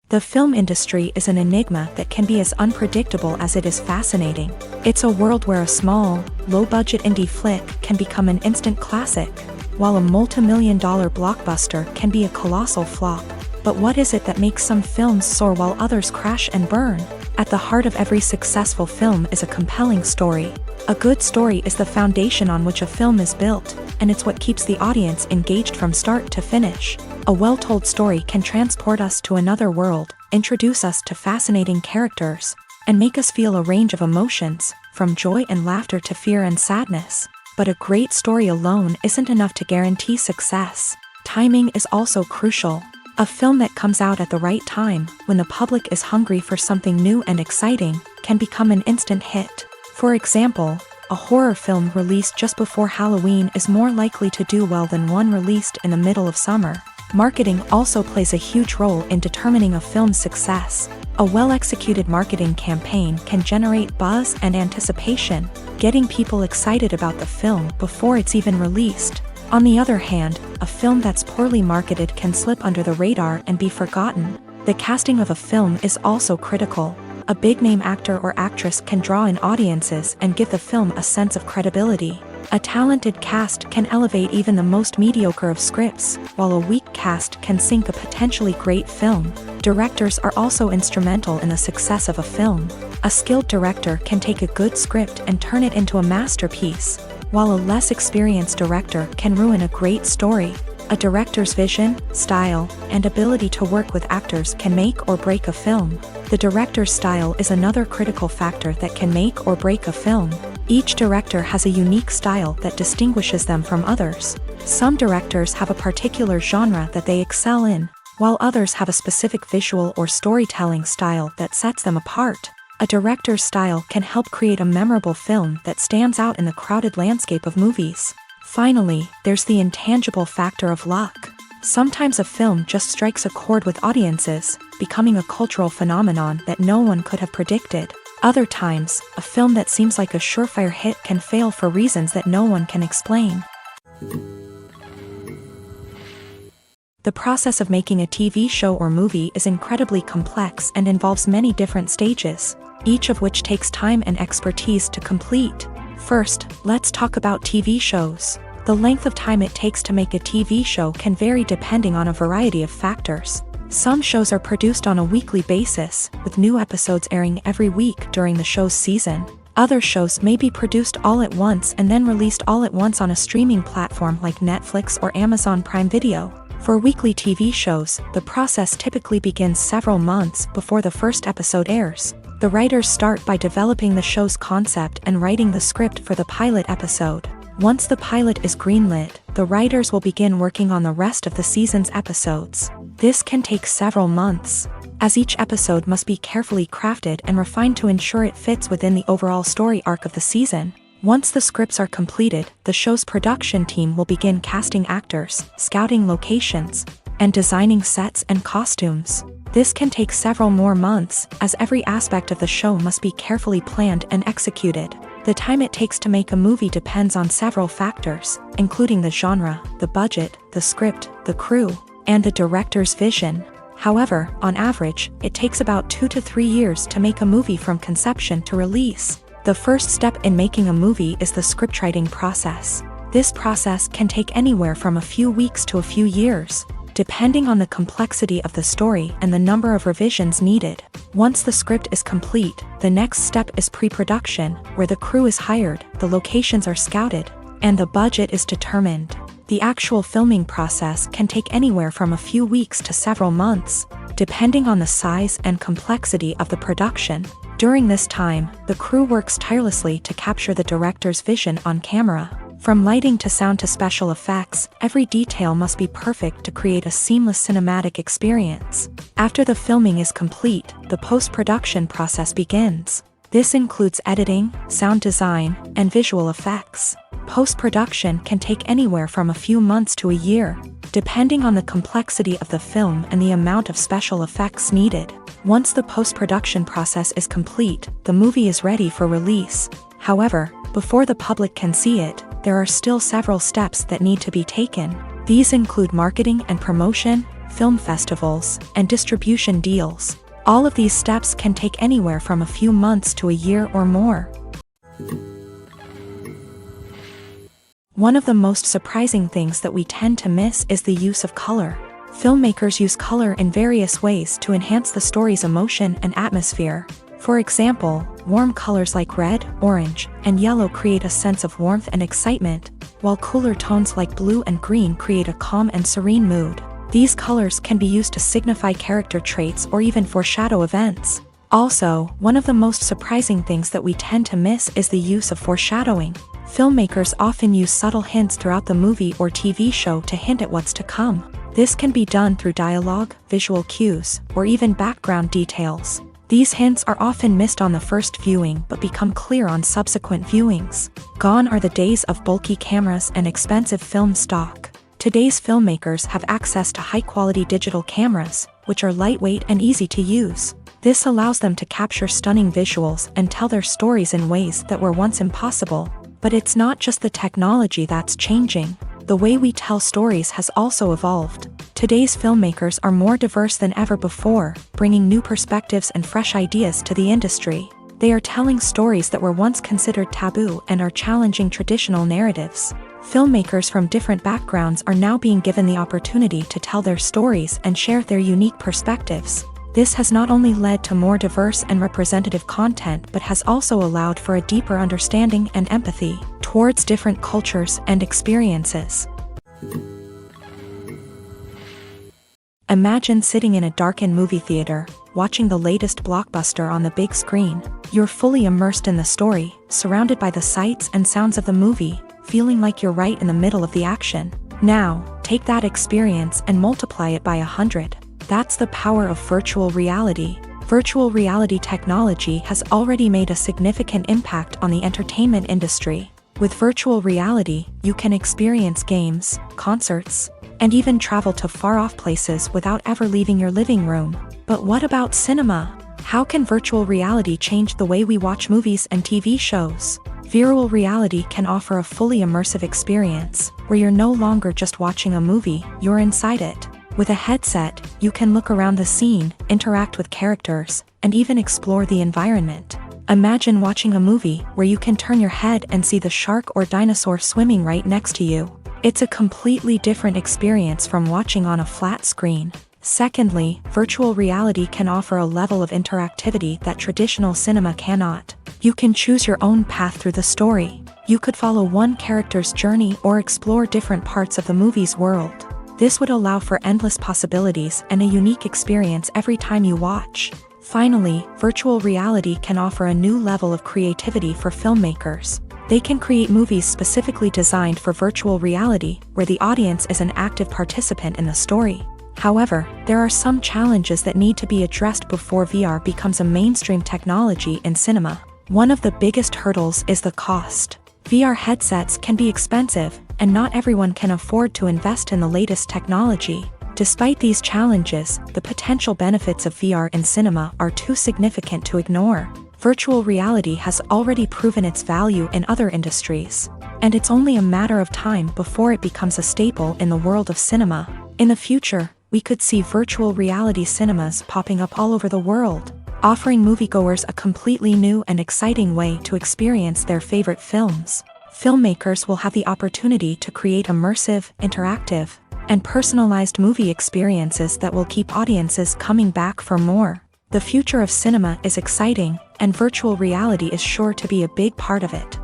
The film industry is an enigma that can be as unpredictable as it is fascinating. It's a world where a small, low-budget indie flick can become an instant classic, while a multi-million-dollar blockbuster can be a colossal flop. But what is it that makes some films soar while others crash and burn? At the heart of every successful film is a compelling story. A good story is the foundation on which a film is built, and it's what keeps the audience engaged from start to finish. A well-told story can transport us to another world, introduce us to fascinating characters, and make us feel a range of emotions, from joy and laughter to fear and sadness. But a great story alone isn't enough to guarantee success. Timing is also crucial. A film that comes out at the right time, when the public is hungry for something new and exciting, can become an instant hit. For example, a horror film released just before Halloween is more likely to do well than one released in the middle of summer. Marketing also plays a huge role in determining a film's success. A well-executed marketing campaign can generate buzz and anticipation, getting people excited about the film before it's even released. On the other hand, a film that's poorly marketed can slip under the radar and be forgotten. The casting of a film is also critical. A big-name actor or actress can draw in audiences and give the film a sense of credibility. A talented cast can elevate even the most mediocre of scripts, while a weak cast can sink a potentially great film. Directors are also instrumental in the success of a film. A skilled director can take a good script and turn it into a masterpiece, while a less experienced director can ruin a great story. A director's vision, style, and ability to work with actors can make or break a film. The director's style is another critical factor that can make or break a film. Each director has a unique style that distinguishes them from others. Some directors have a particular genre that they excel in, while others have a specific visual or storytelling style that sets them apart. A director's style can help create a memorable film that stands out in the crowded landscape of movies. Finally, there's the intangible factor of luck. Sometimes a film just strikes a chord with audiences, becoming a cultural phenomenon that no one could have predicted. Other times, a film that seems like a surefire hit can fail for reasons that no one can explain. The process of making a TV show or movie is incredibly complex and involves many different stages, each of which takes time and expertise to complete. First, let's talk about TV shows. The length of time it takes to make a TV show can vary depending on a variety of factors. Some shows are produced on a weekly basis, with new episodes airing every week during the show's season. Other shows may be produced all at once and then released all at once on a streaming platform like Netflix or Amazon Prime Video. For weekly TV shows, the process typically begins several months before the first episode airs. The writers start by developing the show's concept and writing the script for the pilot episode. Once the pilot is greenlit, the writers will begin working on the rest of the season's episodes. This can take several months, as each episode must be carefully crafted and refined to ensure it fits within the overall story arc of the season. Once the scripts are completed, the show's production team will begin casting actors, scouting locations, and designing sets and costumes. This can take several more months, as every aspect of the show must be carefully planned and executed. The time it takes to make a movie depends on several factors, including the genre, the budget, the script, the crew, and the director's vision. However, on average, it takes about 2 to 3 years to make a movie from conception to release. The first step in making a movie is the scriptwriting process. This process can take anywhere from a few weeks to a few years. depending on the complexity of the story and the number of revisions needed. Once the script is complete, the next step is pre-production, where the crew is hired, the locations are scouted, and the budget is determined. The actual filming process can take anywhere from a few weeks to several months, depending on the size and complexity of the production. During this time, the crew works tirelessly to capture the director's vision on camera. From lighting to sound to special effects, every detail must be perfect to create a seamless cinematic experience. After the filming is complete, the post-production process begins. This includes editing, sound design, and visual effects. Post-production can take anywhere from a few months to a year, depending on the complexity of the film and the amount of special effects needed. Once the post-production process is complete, the movie is ready for release. However, before the public can see it, there are still several steps that need to be taken. These include marketing and promotion, film festivals, and distribution deals. All of these steps can take anywhere from a few months to a year or more. One of the most surprising things that we tend to miss is the use of color. Filmmakers use color in various ways to enhance the story's emotion and atmosphere. For example, warm colors like red, orange, and yellow create a sense of warmth and excitement, while cooler tones like blue and green create a calm and serene mood. These colors can be used to signify character traits or even foreshadow events. Also, one of the most surprising things that we tend to miss is the use of foreshadowing. Filmmakers often use subtle hints throughout the movie or TV show to hint at what's to come. This can be done through dialogue, visual cues, or even background details. These hints are often missed on the first viewing but become clear on subsequent viewings. Gone are the days of bulky cameras and expensive film stock. Today's filmmakers have access to high-quality digital cameras, which are lightweight and easy to use. This allows them to capture stunning visuals and tell their stories in ways that were once impossible. But it's not just the technology that's changing. The way we tell stories has also evolved. Today's filmmakers are more diverse than ever before, bringing new perspectives and fresh ideas to the industry. They are telling stories that were once considered taboo and are challenging traditional narratives. Filmmakers from different backgrounds are now being given the opportunity to tell their stories and share their unique perspectives. This has not only led to more diverse and representative content but has also allowed for a deeper understanding and empathy towards different cultures and experiences. Imagine sitting in a darkened movie theater, watching the latest blockbuster on the big screen. You're fully immersed in the story, surrounded by the sights and sounds of the movie, feeling like you're right in the middle of the action. Now, take that experience and multiply it by 100. That's the power of virtual reality. Virtual reality technology has already made a significant impact on the entertainment industry. With virtual reality, you can experience games, concerts, and even travel to far-off places without ever leaving your living room. But what about cinema? How can virtual reality change the way we watch movies and TV shows? Virtual reality can offer a fully immersive experience, where you're no longer just watching a movie, you're inside it. With a headset, you can look around the scene, interact with characters, and even explore the environment. Imagine watching a movie where you can turn your head and see the shark or dinosaur swimming right next to you. It's a completely different experience from watching on a flat screen. Secondly, virtual reality can offer a level of interactivity that traditional cinema cannot. You can choose your own path through the story. You could follow one character's journey or explore different parts of the movie's world. This would allow for endless possibilities and a unique experience every time you watch. Finally, virtual reality can offer a new level of creativity for filmmakers. They can create movies specifically designed for virtual reality, where the audience is an active participant in the story. However, there are some challenges that need to be addressed before VR becomes a mainstream technology in cinema. One of the biggest hurdles is the cost. VR headsets can be expensive, and not everyone can afford to invest in the latest technology. Despite these challenges, the potential benefits of VR in cinema are too significant to ignore. Virtual reality has already proven its value in other industries, and it's only a matter of time before it becomes a staple in the world of cinema. In the future, we could see virtual reality cinemas popping up all over the world, offering moviegoers a completely new and exciting way to experience their favorite films. Filmmakers will have the opportunity to create immersive, interactive, and personalized movie experiences that will keep audiences coming back for more. The future of cinema is exciting, and virtual reality is sure to be a big part of it.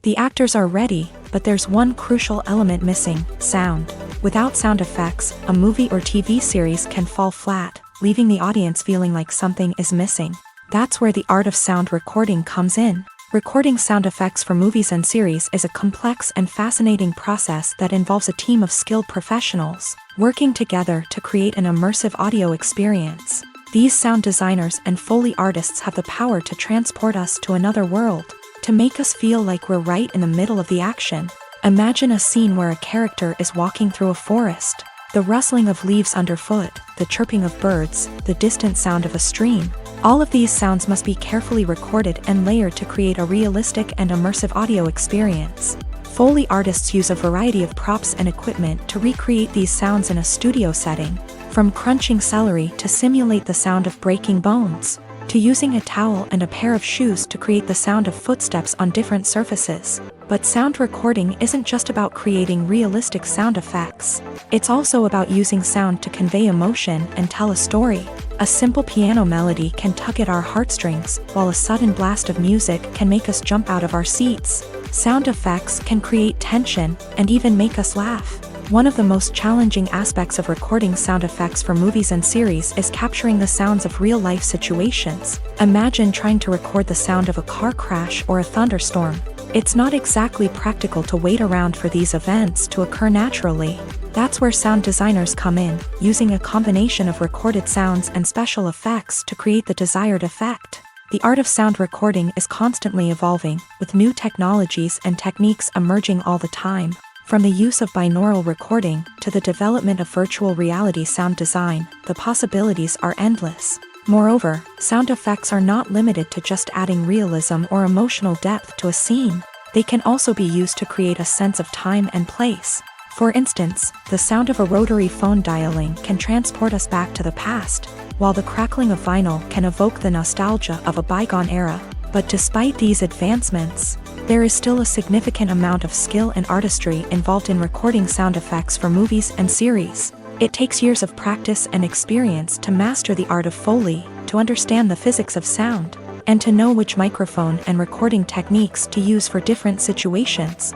The actors are ready, but there's one crucial element missing: sound. Without sound effects, a movie or TV series can fall flat, leaving the audience feeling like something is missing. That's where the art of sound recording comes in. Recording sound effects for movies and series is a complex and fascinating process that involves a team of skilled professionals working together to create an immersive audio experience. These sound designers and Foley artists have the power to transport us to another world, to make us feel like we're right in the middle of the action. Imagine a scene where a character is walking through a forest. The rustling of leaves underfoot, the chirping of birds, the distant sound of a stream. All of these sounds must be carefully recorded and layered to create a realistic and immersive audio experience. Foley artists use a variety of props and equipment to recreate these sounds in a studio setting, from crunching celery to simulate the sound of breaking bones, to using a towel and a pair of shoes to create the sound of footsteps on different surfaces. But sound recording isn't just about creating realistic sound effects. It's also about using sound to convey emotion and tell a story. A simple piano melody can tug at our heartstrings, while a sudden blast of music can make us jump out of our seats. Sound effects can create tension and even make us laugh. One of the most challenging aspects of recording sound effects for movies and series is capturing the sounds of real-life situations. Imagine trying to record the sound of a car crash or a thunderstorm. It's not exactly practical to wait around for these events to occur naturally. That's where sound designers come in, using a combination of recorded sounds and special effects to create the desired effect. The art of sound recording is constantly evolving, with new technologies and techniques emerging all the time. From the use of binaural recording to the development of virtual reality sound design, the possibilities are endless. Moreover, sound effects are not limited to just adding realism or emotional depth to a scene. They can also be used to create a sense of time and place. For instance, the sound of a rotary phone dialing can transport us back to the past, while the crackling of vinyl can evoke the nostalgia of a bygone era. But despite these advancements, there is still a significant amount of skill and artistry involved in recording sound effects for movies and series. It takes years of practice and experience to master the art of Foley, to understand the physics of sound, and to know which microphone and recording techniques to use for different situations.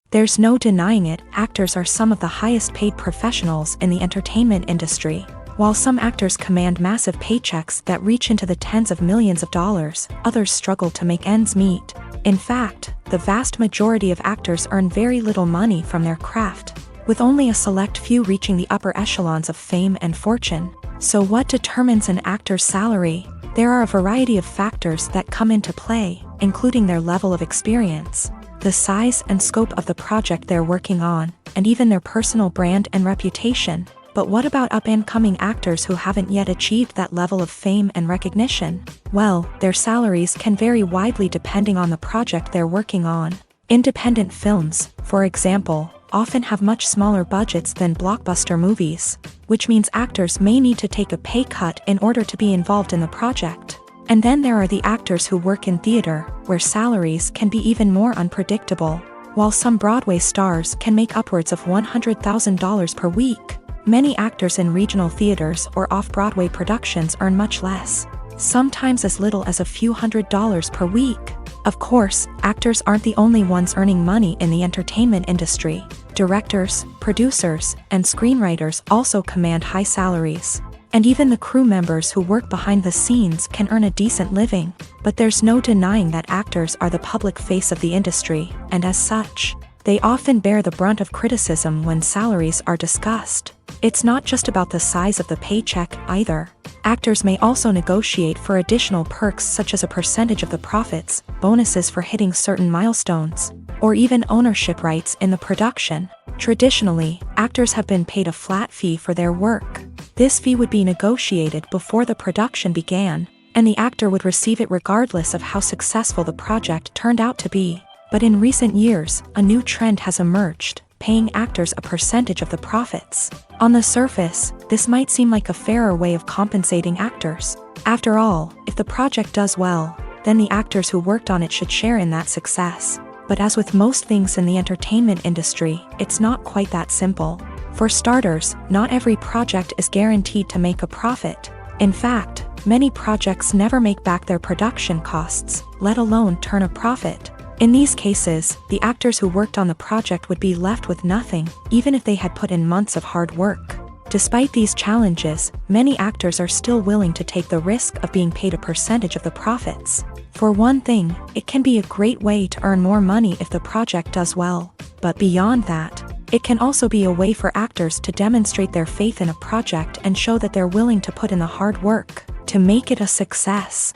There's no denying it, actors are some of the highest paid professionals in the entertainment industry. While some actors command massive paychecks that reach into the tens of millions of dollars, others struggle to make ends meet. In fact, the vast majority of actors earn very little money from their craft, with only a select few reaching the upper echelons of fame and fortune. So what determines an actor's salary? There are a variety of factors that come into play, including their level of experience, the size and scope of the project they're working on, and even their personal brand and reputation. But what about up-and-coming actors who haven't yet achieved that level of fame and recognition? Well, their salaries can vary widely depending on the project they're working on. Independent films, for example, often have much smaller budgets than blockbuster movies, which means actors may need to take a pay cut in order to be involved in the project. And then there are the actors who work in theater, where salaries can be even more unpredictable. While some Broadway stars can make upwards of $100,000 per week, many actors in regional theaters or off-Broadway productions earn much less, sometimes as little as a few $100s per week. Of course, actors aren't the only ones earning money in the entertainment industry. Directors, producers, and screenwriters also command high salaries. And even the crew members who work behind the scenes can earn a decent living. But there's no denying that actors are the public face of the industry, and as such, they often bear the brunt of criticism when salaries are discussed. It's not just about the size of the paycheck, either. Actors may also negotiate for additional perks such as a percentage of the profits, bonuses for hitting certain milestones, or even ownership rights in the production. Traditionally, actors have been paid a flat fee for their work. This fee would be negotiated before the production began, and the actor would receive it regardless of how successful the project turned out to be. But in recent years, a new trend has emerged, paying actors a percentage of the profits. On the surface, this might seem like a fairer way of compensating actors. After all, if the project does well, then the actors who worked on it should share in that success. But as with most things in the entertainment industry, it's not quite that simple. For starters, not every project is guaranteed to make a profit. In fact, many projects never make back their production costs, let alone turn a profit. In these cases, the actors who worked on the project would be left with nothing, even if they had put in months of hard work. Despite these challenges, many actors are still willing to take the risk of being paid a percentage of the profits. For one thing, it can be a great way to earn more money if the project does well. But beyond that, it can also be a way for actors to demonstrate their faith in a project and show that they're willing to put in the hard work to make it a success.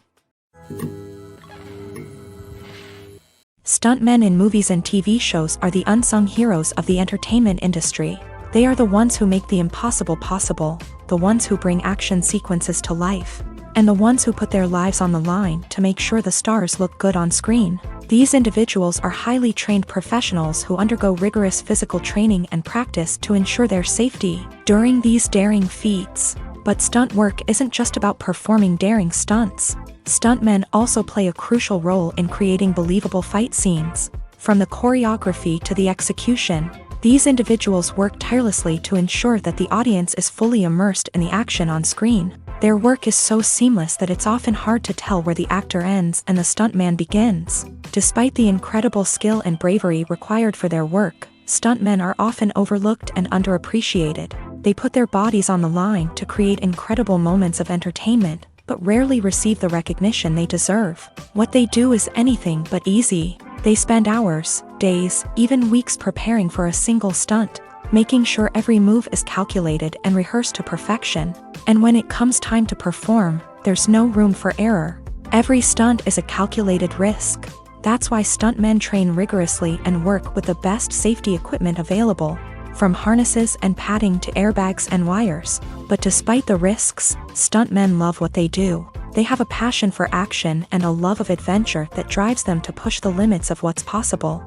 Stuntmen in movies and TV shows are the unsung heroes of the entertainment industry. They are the ones who make the impossible possible, the ones who bring action sequences to life, and the ones who put their lives on the line to make sure the stars look good on screen. These individuals are highly trained professionals who undergo rigorous physical training and practice to ensure their safety during these daring feats. But stunt work isn't just about performing daring stunts. Stuntmen also play a crucial role in creating believable fight scenes. From the choreography to the execution, these individuals work tirelessly to ensure that the audience is fully immersed in the action on screen. Their work is so seamless that it's often hard to tell where the actor ends and the stuntman begins. Despite the incredible skill and bravery required for their work, stuntmen are often overlooked and underappreciated. They put their bodies on the line to create incredible moments of entertainment, but rarely receive the recognition they deserve. What they do is anything but easy. They spend hours, days, even weeks preparing for a single stunt, making sure every move is calculated and rehearsed to perfection. And when it comes time to perform, there's no room for error. Every stunt is a calculated risk. That's why stuntmen train rigorously and work with the best safety equipment available, from harnesses and padding to airbags and wires. But despite the risks, stuntmen love what they do. They have a passion for action and a love of adventure that drives them to push the limits of what's possible.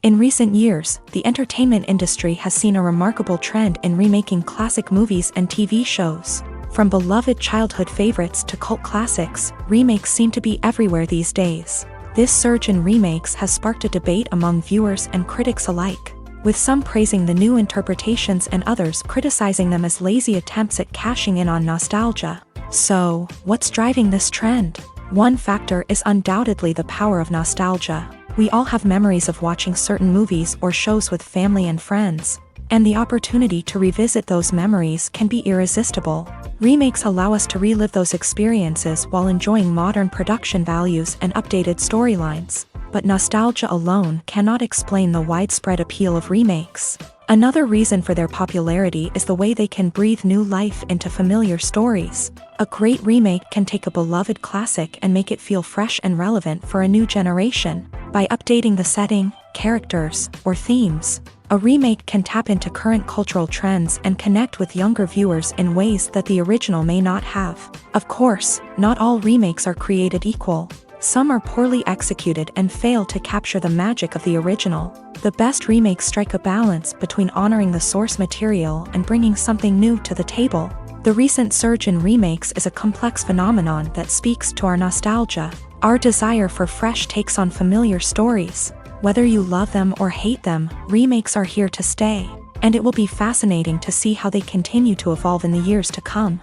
In recent years, the entertainment industry has seen a remarkable trend in remaking classic movies and TV shows. From beloved childhood favorites to cult classics, remakes seem to be everywhere these days. This surge in remakes has sparked a debate among viewers and critics alike, with some praising the new interpretations and others criticizing them as lazy attempts at cashing in on nostalgia. So, what's driving this trend? One factor is undoubtedly the power of nostalgia. We all have memories of watching certain movies or shows with family and friends, and the opportunity to revisit those memories can be irresistible. Remakes allow us to relive those experiences while enjoying modern production values and updated storylines. But nostalgia alone cannot explain the widespread appeal of remakes. Another reason for their popularity is the way they can breathe new life into familiar stories. A great remake can take a beloved classic and make it feel fresh and relevant for a new generation. By updating the setting, characters, or themes, a remake can tap into current cultural trends and connect with younger viewers in ways that the original may not have. Of course, not all remakes are created equal. Some are poorly executed and fail to capture the magic of the original. The best remakes strike a balance between honoring the source material and bringing something new to the table. The recent surge in remakes is a complex phenomenon that speaks to our nostalgia, our desire for fresh takes on familiar stories. Whether you love them or hate them, remakes are here to stay, and it will be fascinating to see how they continue to evolve in the years to come.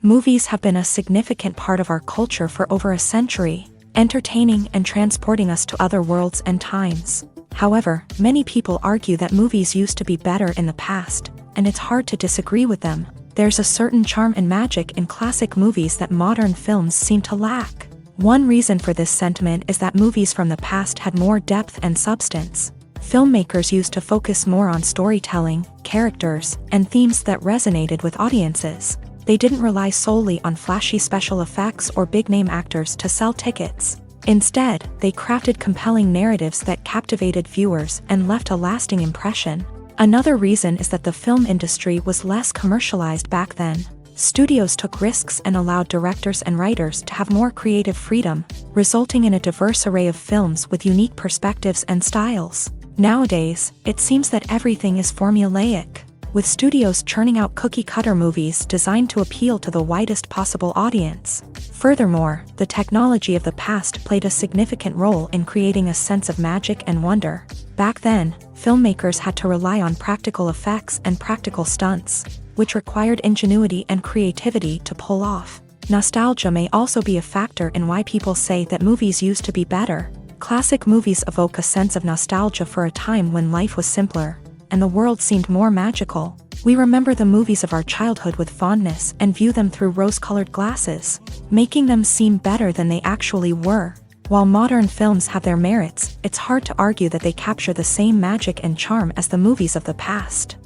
Movies have been a significant part of our culture for over a century, entertaining and transporting us to other worlds and times. However, many people argue that movies used to be better in the past, and it's hard to disagree with them. There's a certain charm and magic in classic movies that modern films seem to lack. One reason for this sentiment is that movies from the past had more depth and substance. Filmmakers used to focus more on storytelling, characters, and themes that resonated with audiences. They didn't rely solely on flashy special effects or big-name actors to sell tickets. Instead, they crafted compelling narratives that captivated viewers and left a lasting impression. Another reason is that the film industry was less commercialized back then. Studios took risks and allowed directors and writers to have more creative freedom, resulting in a diverse array of films with unique perspectives and styles. Nowadays, it seems that everything is formulaic. with studios churning out cookie-cutter movies designed to appeal to the widest possible audience. Furthermore, the technology of the past played a significant role in creating a sense of magic and wonder. Back then, filmmakers had to rely on practical effects and practical stunts, which required ingenuity and creativity to pull off. Nostalgia may also be a factor in why people say that movies used to be better. Classic movies evoke a sense of nostalgia for a time when life was simpler, and the world seemed more magical. We remember the movies of our childhood with fondness and view them through rose-colored glasses, making them seem better than they actually were. While modern films have their merits, it's hard to argue that they capture the same magic and charm as the movies of the past.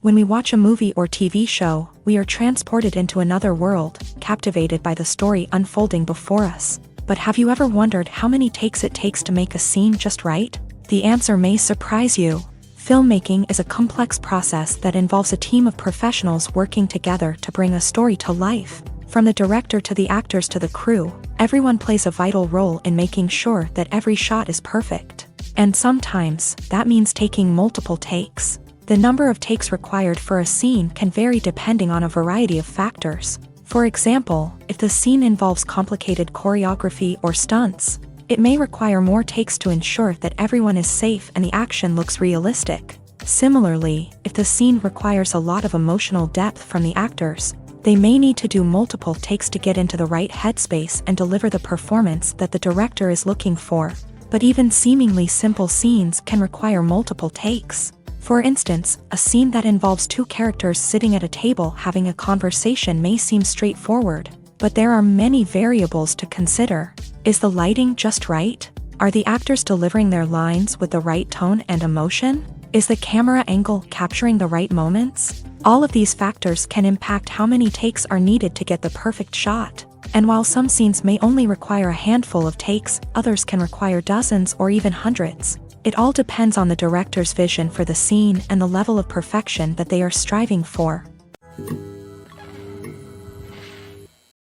When we watch a movie or TV show, we are transported into another world, captivated by the story unfolding before us. But have you ever wondered how many takes it takes to make a scene just right? The answer may surprise you. Filmmaking is a complex process that involves a team of professionals working together to bring a story to life. From the director to the actors to the crew, everyone plays a vital role in making sure that every shot is perfect. And sometimes, that means taking multiple takes. The number of takes required for a scene can vary depending on a variety of factors. For example, if the scene involves complicated choreography or stunts, it may require more takes to ensure that everyone is safe and the action looks realistic. Similarly, if the scene requires a lot of emotional depth from the actors, they may need to do multiple takes to get into the right headspace and deliver the performance that the director is looking for. But even seemingly simple scenes can require multiple takes. For instance, a scene that involves two characters sitting at a table having a conversation may seem straightforward, but there are many variables to consider. Is the lighting just right? Are the actors delivering their lines with the right tone and emotion? Is the camera angle capturing the right moments? All of these factors can impact how many takes are needed to get the perfect shot. And while some scenes may only require a handful of takes, others can require dozens or even hundreds. It all depends on the director's vision for the scene and the level of perfection that they are striving for.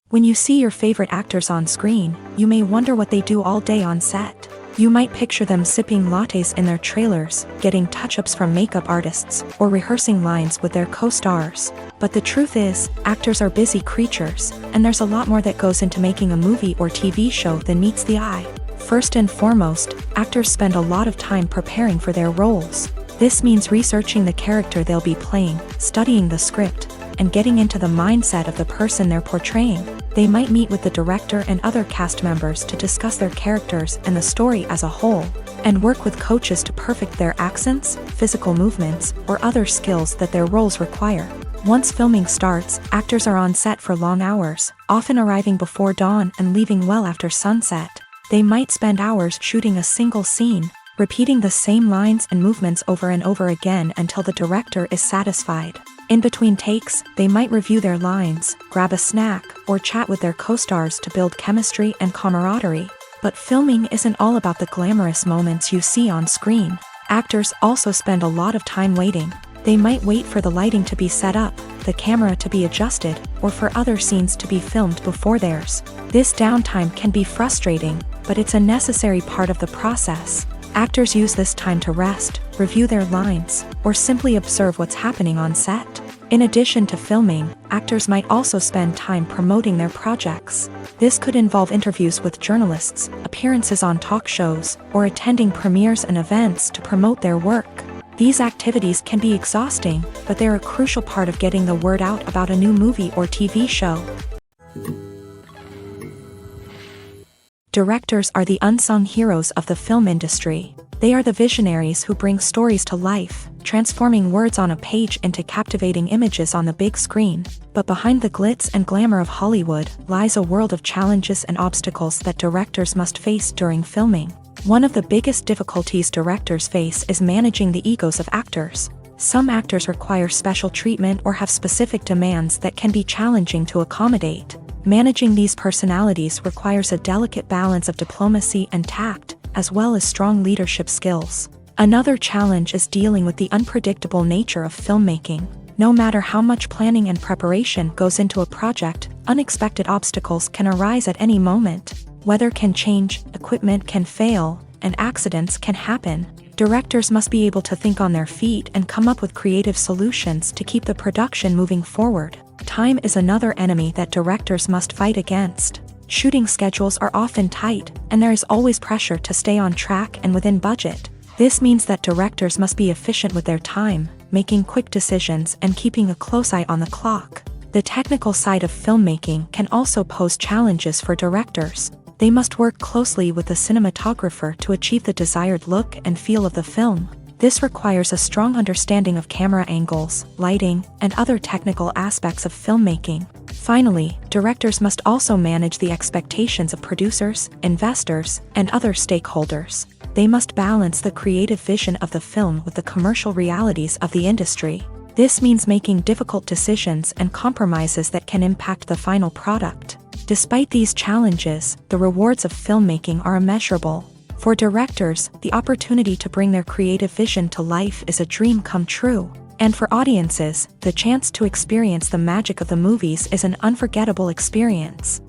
When you see your favorite actors on screen, you may wonder what they do all day on set. You might picture them sipping lattes in their trailers, getting touch-ups from makeup artists, or rehearsing lines with their co-stars. But the truth is, actors are busy creatures, and there's a lot more that goes into making a movie or TV show than meets the eye. First and foremost, actors spend a lot of time preparing for their roles. This means researching the character they'll be playing, studying the script, and getting into the mindset of the person they're portraying. They might meet with the director and other cast members to discuss their characters and the story as a whole, and work with coaches to perfect their accents, physical movements, or other skills that their roles require. Once filming starts, actors are on set for long hours, often arriving before dawn and leaving well after sunset. They might spend hours shooting a single scene, repeating the same lines and movements over and over again until the director is satisfied. In between takes, they might review their lines, grab a snack, or chat with their co-stars to build chemistry and camaraderie. But filming isn't all about the glamorous moments you see on screen. Actors also spend a lot of time waiting. They might wait for the lighting to be set up, the camera to be adjusted, or for other scenes to be filmed before theirs. This downtime can be frustrating, but it's a necessary part of the process. Actors use this time to rest, review their lines, or simply observe what's happening on set. In addition to filming, actors might also spend time promoting their projects. This could involve interviews with journalists, appearances on talk shows, or attending premieres and events to promote their work. These activities can be exhausting, but they're a crucial part of getting the word out about a new movie or TV show. Directors are the unsung heroes of the film industry. They are the visionaries who bring stories to life, transforming words on a page into captivating images on the big screen. But behind the glitz and glamour of Hollywood lies a world of challenges and obstacles that directors must face during filming. One of the biggest difficulties directors face is managing the egos of actors. Some actors require special treatment or have specific demands that can be challenging to accommodate. Managing these personalities requires a delicate balance of diplomacy and tact, as well as strong leadership skills. Another challenge is dealing with the unpredictable nature of filmmaking. No matter how much planning and preparation goes into a project, unexpected obstacles can arise at any moment. Weather can change, equipment can fail, and accidents can happen. Directors must be able to think on their feet and come up with creative solutions to keep the production moving forward. Time is another enemy that directors must fight against. Shooting schedules are often tight, and there is always pressure to stay on track and within budget. This means that directors must be efficient with their time, making quick decisions and keeping a close eye on the clock. The technical side of filmmaking can also pose challenges for directors. They must work closely with the cinematographer to achieve the desired look and feel of the film. This requires a strong understanding of camera angles, lighting, and other technical aspects of filmmaking. Finally, directors must also manage the expectations of producers, investors, and other stakeholders. They must balance the creative vision of the film with the commercial realities of the industry. This means making difficult decisions and compromises that can impact the final product. Despite these challenges, the rewards of filmmaking are immeasurable. For directors, the opportunity to bring their creative vision to life is a dream come true. And for audiences, the chance to experience the magic of the movies is an unforgettable experience.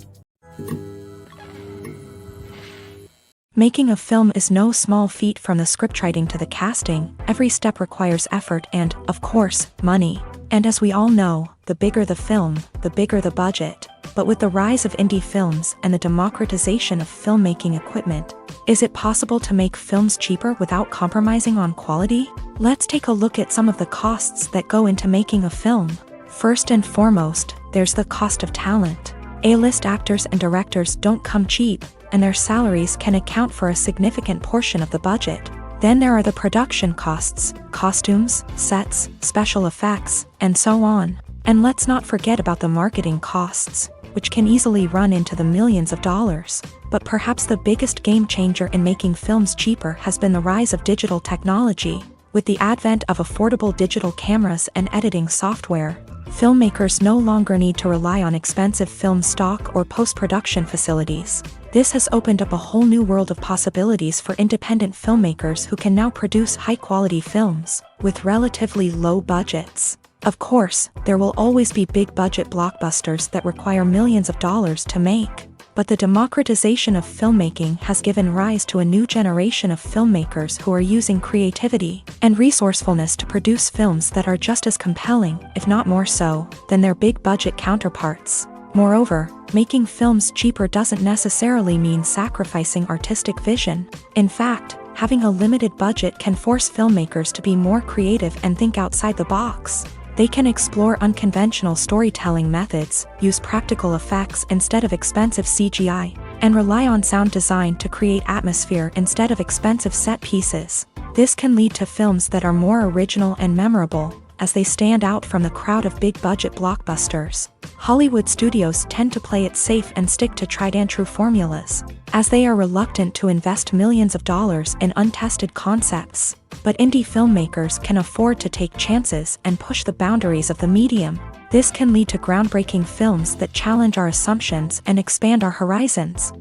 Making a film is no small feat. From the scriptwriting to the casting, every step requires effort and, of course, money. And as we all know, the bigger the film, the bigger the budget. But with the rise of indie films and the democratization of filmmaking equipment, is it possible to make films cheaper without compromising on quality? Let's take a look at some of the costs that go into making a film. First and foremost, there's the cost of talent. A-list actors and directors don't come cheap, and their salaries can account for a significant portion of the budget. Then there are the production costs, costumes, sets, special effects, and so on. And let's not forget about the marketing costs, which can easily run into the millions of dollars. But perhaps the biggest game changer in making films cheaper has been the rise of digital technology. With the advent of affordable digital cameras and editing software, filmmakers no longer need to rely on expensive film stock or post-production facilities. This has opened up a whole new world of possibilities for independent filmmakers who can now produce high-quality films with relatively low budgets. Of course, there will always be big-budget blockbusters that require millions of dollars to make. But the democratization of filmmaking has given rise to a new generation of filmmakers who are using creativity and resourcefulness to produce films that are just as compelling, if not more so, than their big-budget counterparts. Moreover, making films cheaper doesn't necessarily mean sacrificing artistic vision. In fact, having a limited budget can force filmmakers to be more creative and think outside the box. They can explore unconventional storytelling methods, use practical effects instead of expensive CGI, and rely on sound design to create atmosphere instead of expensive set pieces. This can lead to films that are more original and memorable, as they stand out from the crowd of big-budget blockbusters. Hollywood studios tend to play it safe and stick to tried-and-true formulas, as they are reluctant to invest millions of dollars in untested concepts. But indie filmmakers can afford to take chances and push the boundaries of the medium. This can lead to groundbreaking films that challenge our assumptions and expand our horizons.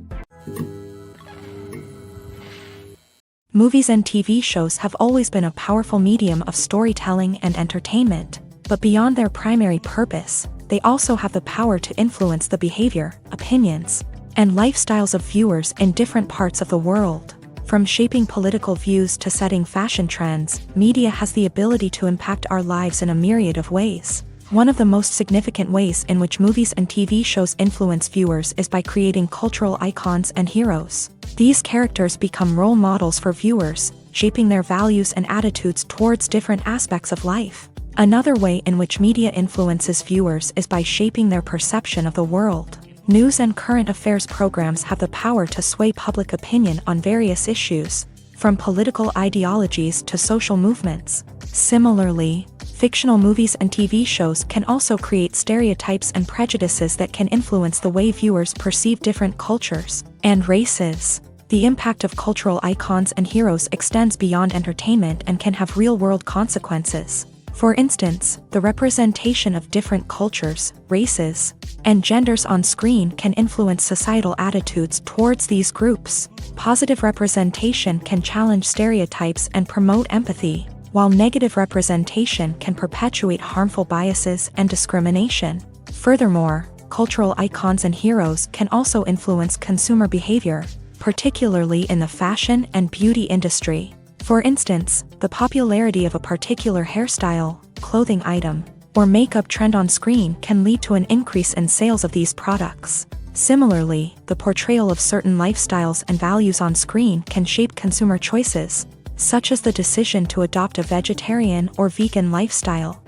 Movies and TV shows have always been a powerful medium of storytelling and entertainment, but beyond their primary purpose, they also have the power to influence the behavior, opinions, and lifestyles of viewers in different parts of the world. From shaping political views to setting fashion trends, media has the ability to impact our lives in a myriad of ways. One of the most significant ways in which movies and TV shows influence viewers is by creating cultural icons and heroes. These characters become role models for viewers, shaping their values and attitudes towards different aspects of life. Another way in which media influences viewers is by shaping their perception of the world. News and current affairs programs have the power to sway public opinion on various issues, from political ideologies to social movements. Similarly, fictional movies and TV shows can also create stereotypes and prejudices that can influence the way viewers perceive different cultures and races. The impact of cultural icons and heroes extends beyond entertainment and can have real-world consequences. For instance, the representation of different cultures, races, and genders on screen can influence societal attitudes towards these groups. Positive representation can challenge stereotypes and promote empathy, while negative representation can perpetuate harmful biases and discrimination. Furthermore, cultural icons and heroes can also influence consumer behavior, particularly in the fashion and beauty industry. For instance, the popularity of a particular hairstyle, clothing item, or makeup trend on screen can lead to an increase in sales of these products. Similarly, the portrayal of certain lifestyles and values on screen can shape consumer choices, such as the decision to adopt a vegetarian or vegan lifestyle.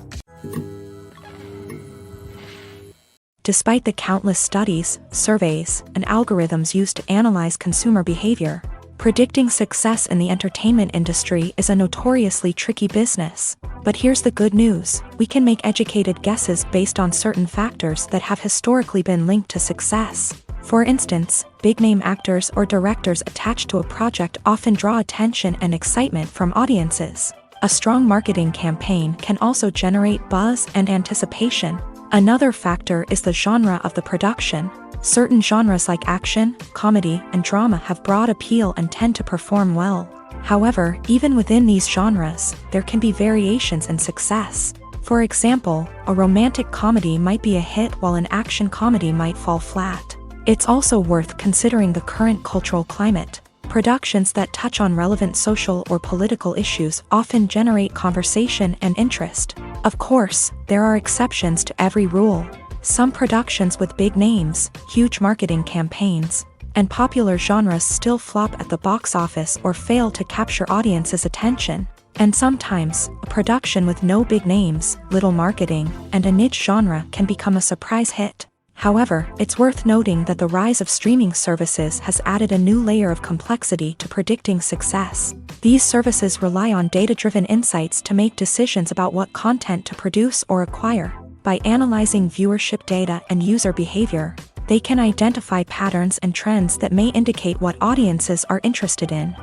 Despite the countless studies, surveys, and algorithms used to analyze consumer behavior, predicting success in the entertainment industry is a notoriously tricky business. But here's the good news: we can make educated guesses based on certain factors that have historically been linked to success. For instance, big-name actors or directors attached to a project often draw attention and excitement from audiences. A strong marketing campaign can also generate buzz and anticipation. Another factor is the genre of the production. Certain genres like action, comedy, and drama have broad appeal and tend to perform well. However, even within these genres, there can be variations in success. For example, a romantic comedy might be a hit while an action comedy might fall flat. It's also worth considering the current cultural climate. Productions that touch on relevant social or political issues often generate conversation and interest. Of course, there are exceptions to every rule. Some productions with big names, huge marketing campaigns, and popular genres still flop at the box office or fail to capture audiences' attention. And sometimes, a production with no big names, little marketing, and a niche genre can become a surprise hit. However, it's worth noting that the rise of streaming services has added a new layer of complexity to predicting success. These services rely on data-driven insights to make decisions about what content to produce or acquire. By analyzing viewership data and user behavior, they can identify patterns and trends that may indicate what audiences are interested in.